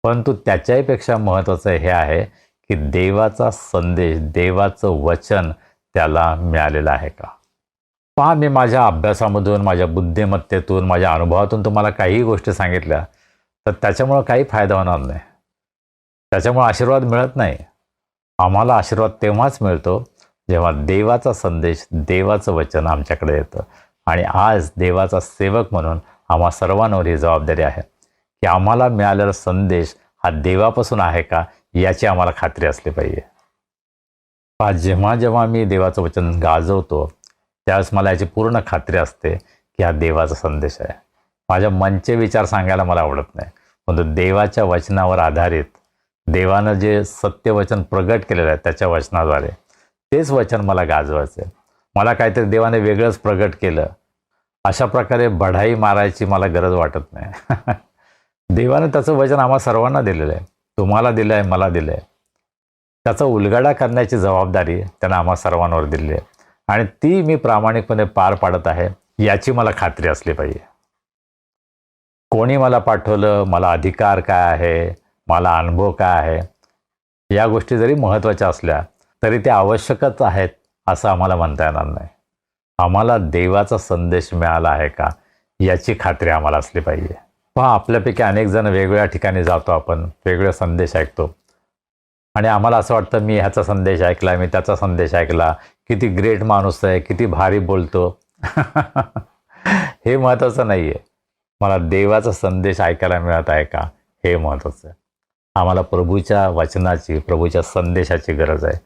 परंतु त्याच्याहीपेक्षा महत्त्वाचं हे आहे की देवाचा संदेश, देवाचं वचन त्याला मिळालेलं आहे का. पहा, मी माझ्या अभ्यासामधून, माझ्या बुद्धिमत्तेतून, माझ्या अनुभवातून तुम्हाला काही गोष्टी सांगितल्या तर त्याच्यामुळं काही फायदा होणार नाही, त्याच्यामुळं आशीर्वाद मिळत नाही. आम्हाला आशीर्वाद तेव्हाच मिळतो जेव्हा देवाचा संदेश, देवाचं वचन आमच्याकडे येतं. आणि आज देवाचा सेवक म्हणून आम्हा सर्वांवर ही जबाबदारी आहे की आम्हाला मिळालेला संदेश हा देवापासून आहे का याची आम्हाला खात्री असली पाहिजे. जेव्हा जेव्हा मी देवाचं वचन गाजवतो त्यावेळेस मला याची पूर्ण खात्री असते की हा देवाचा संदेश आहे. माझ्या मनचे विचार सांगायला मला आवडत नाही, परंतु देवाच्या वचनावर आधारित, देवानं जे सत्यवचन प्रगट केलेलं आहे त्याच्या वचनाद्वारे तेच वचन मला गाजवायचं आहे. मला काहीतरी देवाने वेगळंच प्रगट केलं अशा प्रकारे बढाई मारायची मला गरज वाटत नाही. देवाने त्याचं वचन आम्हा सर्वांना दिलेलं आहे, तुम्हाला दिलं आहे, मला दिलं आहे. त्याचा उलगडा करण्याची जबाबदारी त्यानं आम्हा सर्वांवर दिली आहे आणि ती मी प्रामाणिकपणे पार पाडत आहे याची मला खात्री असली पाहिजे. कोणी मला पाठवलं, मला अधिकार काय आहे, मला अनुभव काय आहे, या गोष्टी जरी महत्त्वाच्या असल्या तरी त्या आवश्यकच आहेत असं आम्हाला म्हणता येणार नाही. आम्हाला देवाचा संदेश मिळाला आहे का याची खात्री आम्हाला असली पाहिजे. पहा, आपल्यापैकी अनेक जण वेगवेगळ्या ठिकाणी जातो, आपण वेगवेगळे संदेश ऐकतो आणि आम्हाला असं वाटतं मी ह्याचा संदेश ऐकला, मी त्याचा संदेश ऐकला, किती ग्रेट माणूस आहे, किती भारी बोलतो. हे महत्त्वाचं नाही आहे. मला देवाचा संदेश ऐकायला मिळत आहे का, हे महत्त्वाचं आहे. आम्हाला प्रभूच्या वचनाची, प्रभूच्या संदेशाची गरज आहे.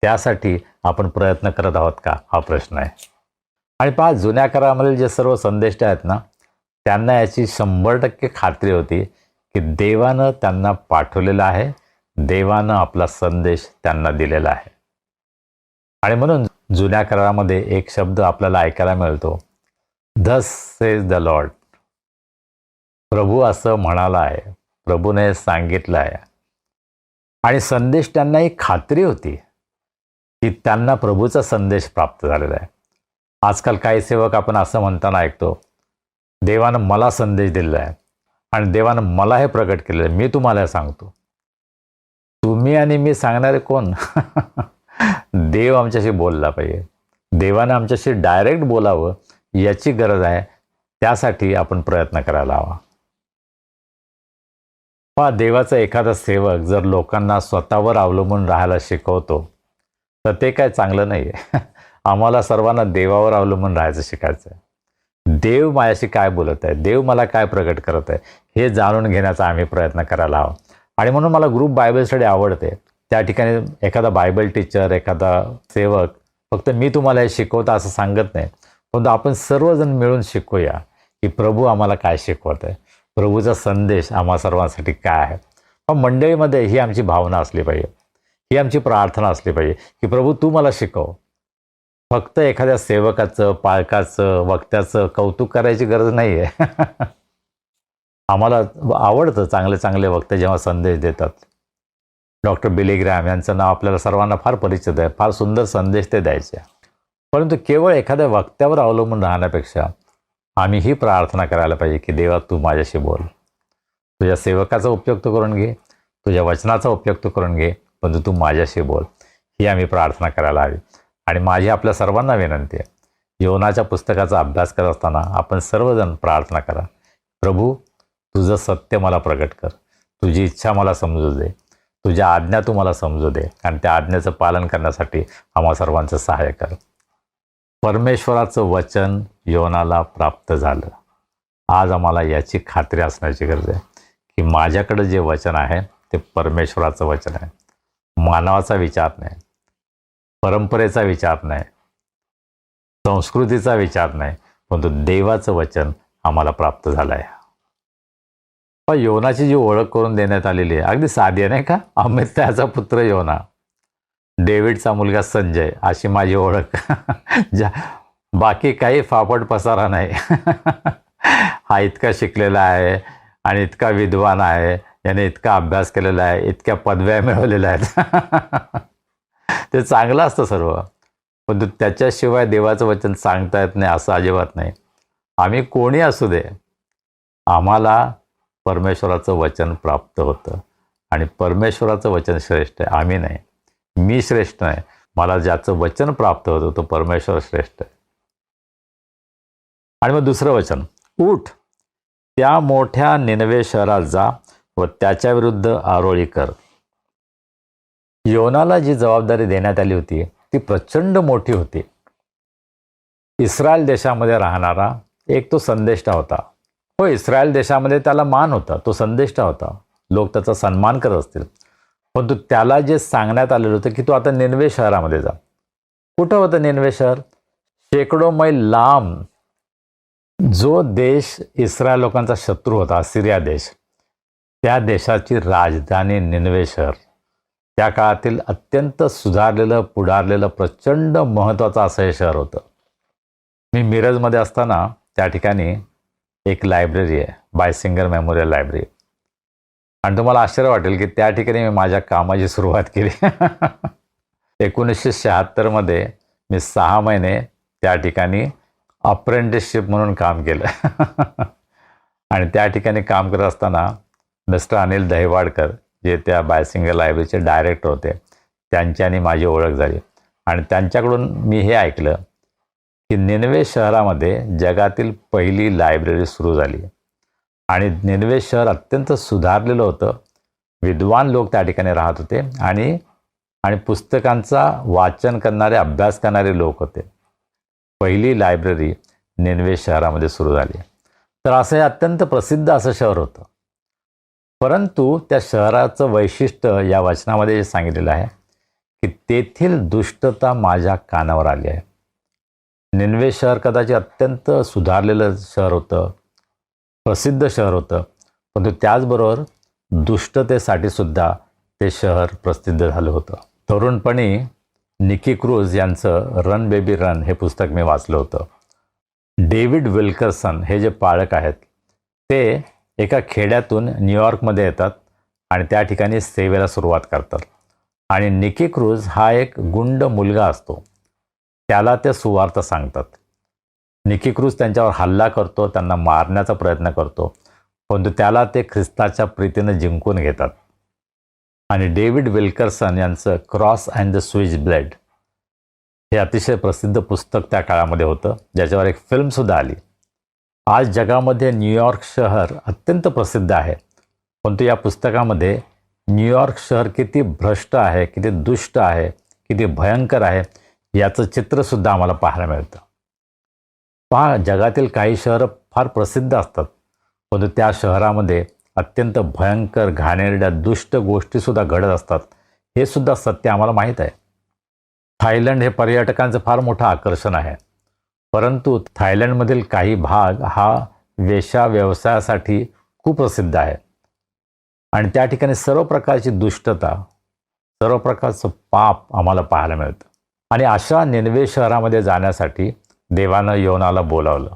त्यासाठी आपण प्रयत्न करत आहोत का, हा प्रश्न आहे. आणि पहा, जुन्या करारामधील जे सर्व संदेष्ट आहेत ना, त्यांना याची 100% खात्री होती की देवानं त्यांना पाठवलेलं आहे, देवानं आपला संदेश त्यांना दिलेला आहे. आणि म्हणून जुन्या करारामध्ये एक शब्द आपल्याला ऐकायला मिळतो, थस सेज द लॉर्ड. प्रभू असं म्हणाला आहे, प्रभूने सांगितलं आहे. आणि संदेश त्यांना एक खात्री होती की त्यांना प्रभूचा संदेश प्राप्त झालेला आहे. आजकाल काही सेवक आपण असं म्हणताना ऐकतो, देवानं मला संदेश दिलेला आहे आणि देवानं मला हे प्रकट केलेलं आहे, मी तुम्हाला हे सांगतो. तुम्ही आणि मी सांगणारे कोण? देव आमच्याशी बोलला पाहिजे. देवानं आमच्याशी डायरेक्ट बोलावं याची गरज आहे. त्यासाठी आपण प्रयत्न करायला हवा. पहा, देवाचा एखादा सेवक जर लोकांना स्वतःवर अवलंबून राहायला शिकवतो तर ते काय चांगलं नाही आहे. आम्हाला सर्वांना देवावर अवलंबून राहायचं शिकायचं आहे. देव माझ्याशी काय बोलत आहे, देव मला काय प्रकट करत आहे, हे जाणून घेण्याचा आम्ही प्रयत्न करायला हवा. आणि म्हणून मला ग्रुप बायबल स्टडी आवडते. त्या ठिकाणी एखादा बायबल टीचर, एखादा सेवक फक्त मी तुम्हाला हे शिकवता असं सांगत नाही, पण आपण सर्वजण मिळून शिकूया की प्रभू आम्हाला काय शिकवत आहे, प्रभूचा संदेश आम्हा सर्वांसाठी काय आहे. पण मंडळीमध्ये ही आमची भावना असली पाहिजे, ही आमची प्रार्थना असली पाहिजे की प्रभू तू मला शिकव. फक्त एखाद्या सेवकाचं, पालकाचं, वक्त्याचं कौतुक करायची गरज नाही आहे. आम्हाला आवडतं चांगले चांगले वक्ते जेव्हा संदेश देतात. डॉक्टर बिली ग्रॅम यांचं नाव आपल्याला सर्वांना फार परिचित आहे. फार सुंदर संदेश ते द्यायचे. परंतु केवळ एखाद्या वक्त्यावर अवलंबून राहण्यापेक्षा आम्ही ही प्रार्थना करायला पाहिजे की देवा तू माझ्याशी बोल. तुझ्या सेवकाचा उपयोग तू करून घे, तुझ्या वचनाचा उपयोग तू करून घे, पण तू माझ्याशी बोल. ही आम्ही प्रार्थना करायला हवी. आणि माझी आपल्या सर्वांना विनंती आहे, योनाच्या पुस्तकाचा अभ्यास करत असताना आपण सर्वजण प्रार्थना करा, प्रभू तुझं सत्य मला प्रकट कर, तुझी इच्छा मला समजू दे, तुझ्या आज्ञा तू मला समजू दे आणि त्या आज्ञेचं पालन करण्यासाठी आम्हा सर्वांचं सहाय्य कर. परमेश्वराचं वचन योनाला प्राप्त झालं. आज आम्हाला याची खात्री असण्याची गरज आहे की माझ्याकडे जे वचन आहे ते परमेश्वराचं वचन आहे. मानवाचा विचार नाही, परंपरेचा विचार नाही, संस्कृतीचा विचार नाही, परंतु देवाचं वचन आम्हाला प्राप्त झालं आहे. पण योनाची जी ओळख करून देण्यात आलेली आहे अगदी साधी आहे नाही का. अमित्याचा पुत्र योना, डेव्हिडचा मुलगा संजय, अशी माझी ओळख. बाकी काही फापट पसारा नाही. हा इतका शिकलेला आहे आणि इतका विद्वान आहे, याने इतका अभ्यास केलेला आहे, इतक्या पदव्या मिळवलेल्या आहेत. ते चांगलं असतं सर्व, पण त्याच्याशिवाय देवाचं वचन सांगता येत नाही असं अजिबात नाही. आम्ही कोणी असू दे, आम्हाला परमेश्वराचं वचन प्राप्त होतं आणि परमेश्वराचं वचन श्रेष्ठ आहे, आम्ही नाही. मी श्रेष्ठ नाही, मला ज्याचं वचन प्राप्त होतं तो परमेश्वर श्रेष्ठ आहे. आणि मग दुसरं वचन, उठ त्या मोठ्या निनवे शहरात जा व त्याच्या विरुद्ध आरोळी कर. योनाला जी जबाबदारी देण्यात आली होती ती प्रचंड मोठी होती. इस्रायल देशामध्ये राहणारा एक तो संदेष्टा होता. हो, इस्रायल देशामध्ये त्याला मान होता, तो संदेष्टा होता, लोक त्याचा सन्मान करत असतील. पण त्याला जे सांगण्यात आलेलं होतं की तू आता निनवे शहरामध्ये जा. कुठं होतं निनवे शहर? शेकडो मैल लांब. जो देश इस्रायल लोकांचा शत्रू होता, सिरिया देश, त्या देशाची राजधानी निनवे शहर. त्या काळातील अत्यंत सुधारलेलं, पुढारलेलं, प्रचंड महत्त्वाचं असं हे शहर होतं. मी मिरजमध्ये असताना त्या ठिकाणी एक लायब्ररी आहे, बायसिंगर मेमोरियल लायब्ररी. आणि तुम्हाला आश्चर्य वाटेल की त्या ठिकाणी मी माझ्या कामाची सुरुवात केली. 1976 मध्ये मी 6 महिने त्या ठिकाणी अप्रेंटिसशिप म्हणून काम केलं. आणि त्या ठिकाणी काम करत असताना मिस्टर अनिल दहिवाडकर, जे त्या बायसिंगर लायब्ररीचे डायरेक्टर होते, त्यांच्यानी माझी ओळख झाली. आणि त्यांच्याकडून मी हे ऐकलं की निनवे शहरामध्ये जगातील पहिली लायब्ररी सुरू झाली. आणि निनवे शहर अत्यंत सुधारलेलं होतं. विद्वान लोक त्या ठिकाणी राहत होते आणि पुस्तकांचा वाचन करणारे, अभ्यास करणारे लोक होते. पहिली लायब्ररी निनवे शहरामध्ये सुरू झाली. तर असं हे अत्यंत प्रसिद्ध असं शहर होतं. परंतु त्या शहराचं वैशिष्ट्य या वचनामध्ये जे सांगितलेलं आहे की तेथील दुष्टता माझ्या कानावर आली आहे. निनवे शहर कदाचित अत्यंत सुधारलेलं शहर होतं, प्रसिद्ध शहर होतं, परंतु त्याचबरोबर दुष्टतेसाठी सुद्धा ते शहर प्रसिद्ध झालं होतं. तरुणपणी निकी क्रूज यांचं रन बेबी रन हे पुस्तक मी वाचलं होतं. डेव्हिड विल्कर्सन हे जे पालक आहेत ते एका खेड्यातून न्यूयॉर्कमध्ये येतात आणि त्या ठिकाणी सेवेला सुरुवात करतात. आणि निकी क्रूज हा एक गुंड मुलगा असतो, त्याला ते सुवार्थ सांगतात. निकी क्रूज त्यांच्यावर हल्ला करतो, त्यांना मारण्याचा प्रयत्न करतो, परंतु त्याला ते ख्रिस्ताच्या प्रीतीनं जिंकून घेतात. आणि डेव्हिड विल्कर्सन यांचं cross and the switch blade हे अतिशय प्रसिद्ध पुस्तक त्या काळामध्ये होतं, ज्याच्यावर एक फिल्मसुद्धा आली. आज जगामध्ये न्यूयॉर्क शहर अत्यंत प्रसिद्ध आहे, परंतु या पुस्तकामध्ये न्यूयॉर्क शहर किती भ्रष्ट आहे, किती दुष्ट आहे, किती भयंकर आहे याचं चित्रसुद्धा आम्हाला पाहायला मिळतं. पहा, जगातील काही शहरं फार प्रसिद्ध असतात, परंतु त्या शहरामध्ये अत्यंत भयंकर, घाणेरड्या, दुष्ट गोष्टीसुद्धा घडत असतात. हे सुद्धा सत्य आम्हाला माहीत आहे. थायलंड हे पर्यटकांचं फार मोठं आकर्षण आहे, परंतु थायलंडमधील काही भाग हा वेश्या व्यवसायासाठी खूप प्रसिद्ध आहे आणि त्या ठिकाणी सर्व प्रकारची दुष्टता, सर्व प्रकारचं पाप आम्हाला पाहायला मिळतं. आणि अशा निनवे शहरामध्ये जाण्यासाठी देवानं योनाला बोलावलं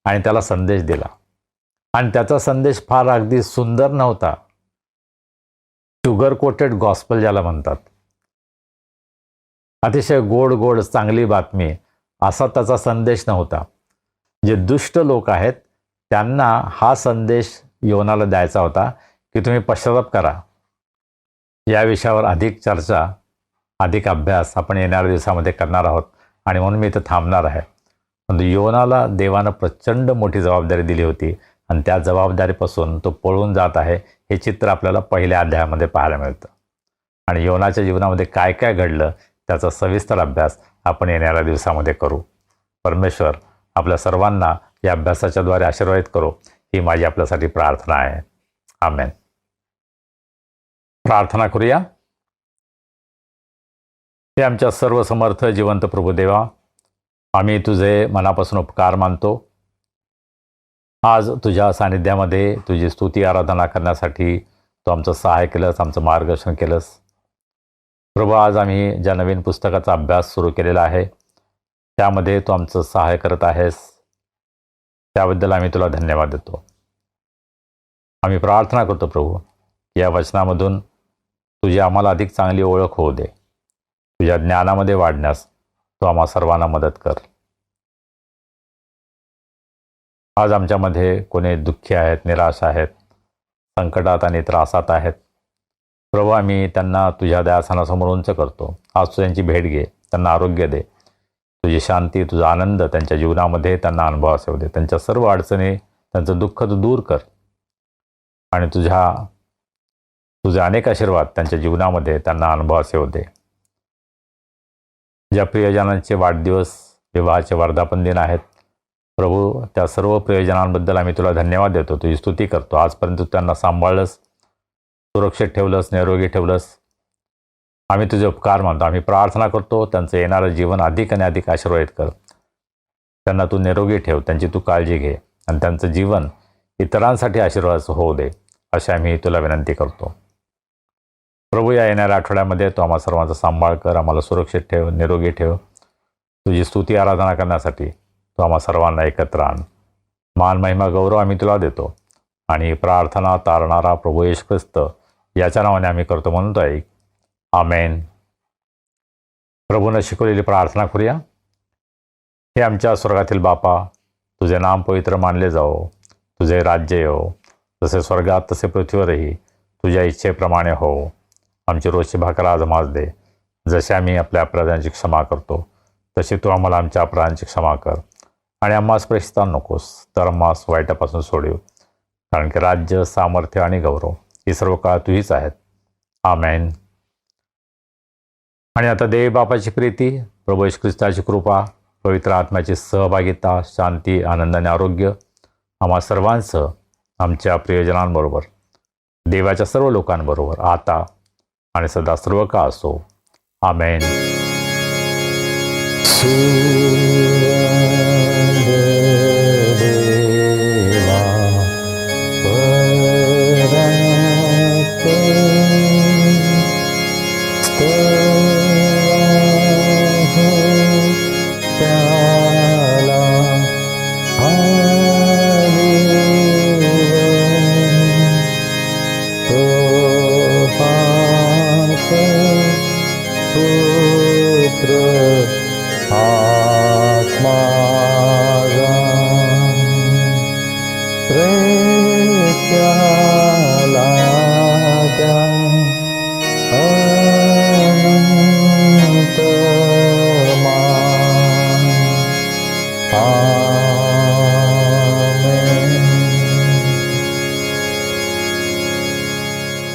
आणि त्याला संदेश दिला. आणि त्याचा संदेश फार अगदी सुंदर नव्हता. शुगर कोटेड गॉस्पल ज्याला म्हणतात, अतिशय गोड गोड चांगली बातमी असा त्याचा संदेश नव्हता. जे दुष्ट लोक आहेत त्यांना हा संदेश योनाला द्यायचा होता की तुम्ही पश्चाताप करा. या विषयावर अधिक चर्चा, अधिक अभ्यास आपण येणाऱ्या दिवसामध्ये करणार आहोत आणि म्हणून मी इथं थांबणार आहे. परंतु योनाला देवानं प्रचंड मोठी जबाबदारी दिली होती आणि त्या जबाबदारीपासून तो पळून जात आहे हे चित्र आपल्याला पहिल्या अध्यायामध्ये पाहायला मिळतं. आणि योनाच्या जीवनामध्ये काय काय घडलं त्याचा सविस्तर अभ्यास आपण येणाऱ्या दिवसामध्ये करू. परमेश्वर आपल्या सर्वांना या अभ्यासाच्याद्वारे आशीर्वादित करो, ही माझी आपल्यासाठी प्रार्थना आहे. आमेन. प्रार्थना करूया. हे आमच्या सर्व समर्थ जिवंत प्रभुदेवा, आम्ही तुझे मनापासून उपकार मानतो. आज तुझ्या सानिध्यामध्ये तुझी स्तुती आराधना करण्यासाठी तू आमचं सहाय्य केलंस, आमचं मार्गदर्शन केलंस. प्रभू, आज आम्ही ज्या नवीन पुस्तकाचा अभ्यास सुरू केलेला आहे त्यामध्ये तू आमचं सहाय्य करत आहेस, त्याबद्दल आम्ही तुला धन्यवाद देतो. आम्ही प्रार्थना करतो प्रभू, या वचनामधून तुझी आम्हाला अधिक चांगली ओळख होऊ दे. तुझ्या ज्ञानामध्ये वाढण्यास तू आम्हा सर्वांना मदत कर. आज आमच्यामध्ये कोणी दुःखी आहेत, निराश आहेत, संकटात आणि त्रासात आहेत. प्रभू, आम्ही त्यांना तुझ्या दयासनासमोर उंच करतो. आज तू त्यांची भेट घे, त्यांना आरोग्य दे. तुझी शांती, तुझा आनंद त्यांच्या जीवनामध्ये त्यांना अनुभवास येऊ दे. त्यांच्या सर्व अडचणी, त्यांचं दुःख तू दूर कर आणि तुझे अनेक आशीर्वाद त्यांच्या जीवनामध्ये त्यांना अनुभवास येऊ दे. ज्या प्रियजनांचे वाढदिवस, विवाहाचे वर्धापन दिन आहेत प्रभू, त्या सर्व प्रियजनांबद्दल आम्ही तुला धन्यवाद देतो, तुझी स्तुती करतो. आजपर्यंत त्यांना सांभाळलंस, सुरक्षित ठेवलंस, निरोगी ठेवलंस. आम्ही तुझे उपकार मानतो. आम्ही प्रार्थना करतो त्यांचं येणारं जीवन अधिक आणि अधिक आशीर्वादित कर. त्यांना तू निरोगी ठेव, त्यांची तू काळजी घे आणि त्यांचं जीवन इतरांसाठी आशीर्वादाचं होऊ दे, अशी आम्ही तुला विनंती करतो. प्रभू, या येणाऱ्या आठवड्यामध्ये तू आम्हा सर्वांचा सांभाळ कर, आम्हाला सुरक्षित ठेव, निरोगी ठेव. तुझी स्तुती आराधना करण्यासाठी तू आम्हा सर्वांना एकत्र आण. मान, महिमा, गौरव आम्ही तुला देतो आणि प्रार्थना तारणारा प्रभू येशू ख्रिस्त याच्या नावाने आम्ही करतो म्हणतो ऐक. आमेन. प्रभूनं शिकवलेली प्रार्थना करूया. हे आमच्या स्वर्गातील बापा, तुझे नाम पवित्र मानले जाओ, तुझे राज्य येवो, जसे स्वर्गात तसे पृथ्वीवरही तुझ्या इच्छेप्रमाणे हो. आमची रोजची भाकर आज आम्हास दे, जसे आम्ही आपल्या अपराधांची क्षमा करतो तशी तू आम्हाला आमच्या अपराधांची क्षमा कर. आणि आम्हास परीक्षित नकोस, तर आम्हास वाईटापासून सोडव, कारण की राज्य, सामर्थ्य आणि गौरव ही सर्व काळ तुझीच आहेत. आमेन. आणि आता देव बापाची प्रीती, प्रभू येशू ख्रिस्ताची कृपा, पवित्र आत्म्याची सहभागिता, शांती, आनंद आणि आरोग्य आम्हा सर्वांसह आमच्या प्रियजनांबरोबर, देवाच्या सर्व लोकांबरोबर आता आणि सदा सर्व काळ असो. आमेन.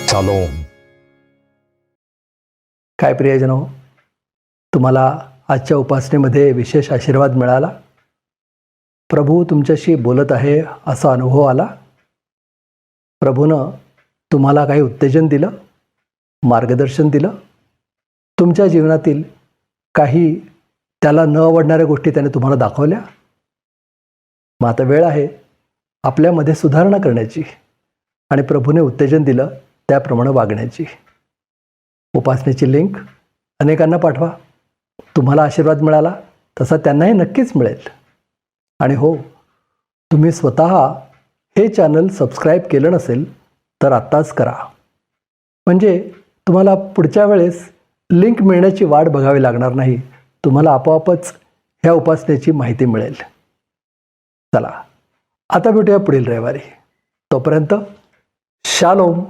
शालोम. काय प्रियजनो, तुम्हाला आजच्या उपासनेमध्ये विशेष आशीर्वाद मिळाला? प्रभू तुमच्याशी बोलत आहे असा अनुभव आला? प्रभूनं तुम्हाला काही उत्तेजन दिलं, मार्गदर्शन दिलं? तुमच्या जीवनातील काही त्याला न आवडणाऱ्या गोष्टी त्याने तुम्हाला दाखवल्या? मग आता वेळ आहे आपल्यामध्ये सुधारणा करण्याची आणि प्रभूने उत्तेजन दिलं त्याप्रमाणे वागण्याची. उपासनेची लिंक अनेकांना पाठवा. तुम्हाला आशीर्वाद मिळाला तसा त्यांनाही नक्कीच मिळेल. आणि हो, तुम्ही स्वतः हे चॅनल सबस्क्राईब केलं नसेल तर आत्ताच करा, म्हणजे तुम्हाला पुढच्या वेळेस लिंक मिळण्याची वाट बघावी लागणार नाही. तुम्हाला आपोआपच ह्या उपासनेची माहिती मिळेल. चला, आता भेटूया पुढील रविवारी. तोपर्यंत शालोम.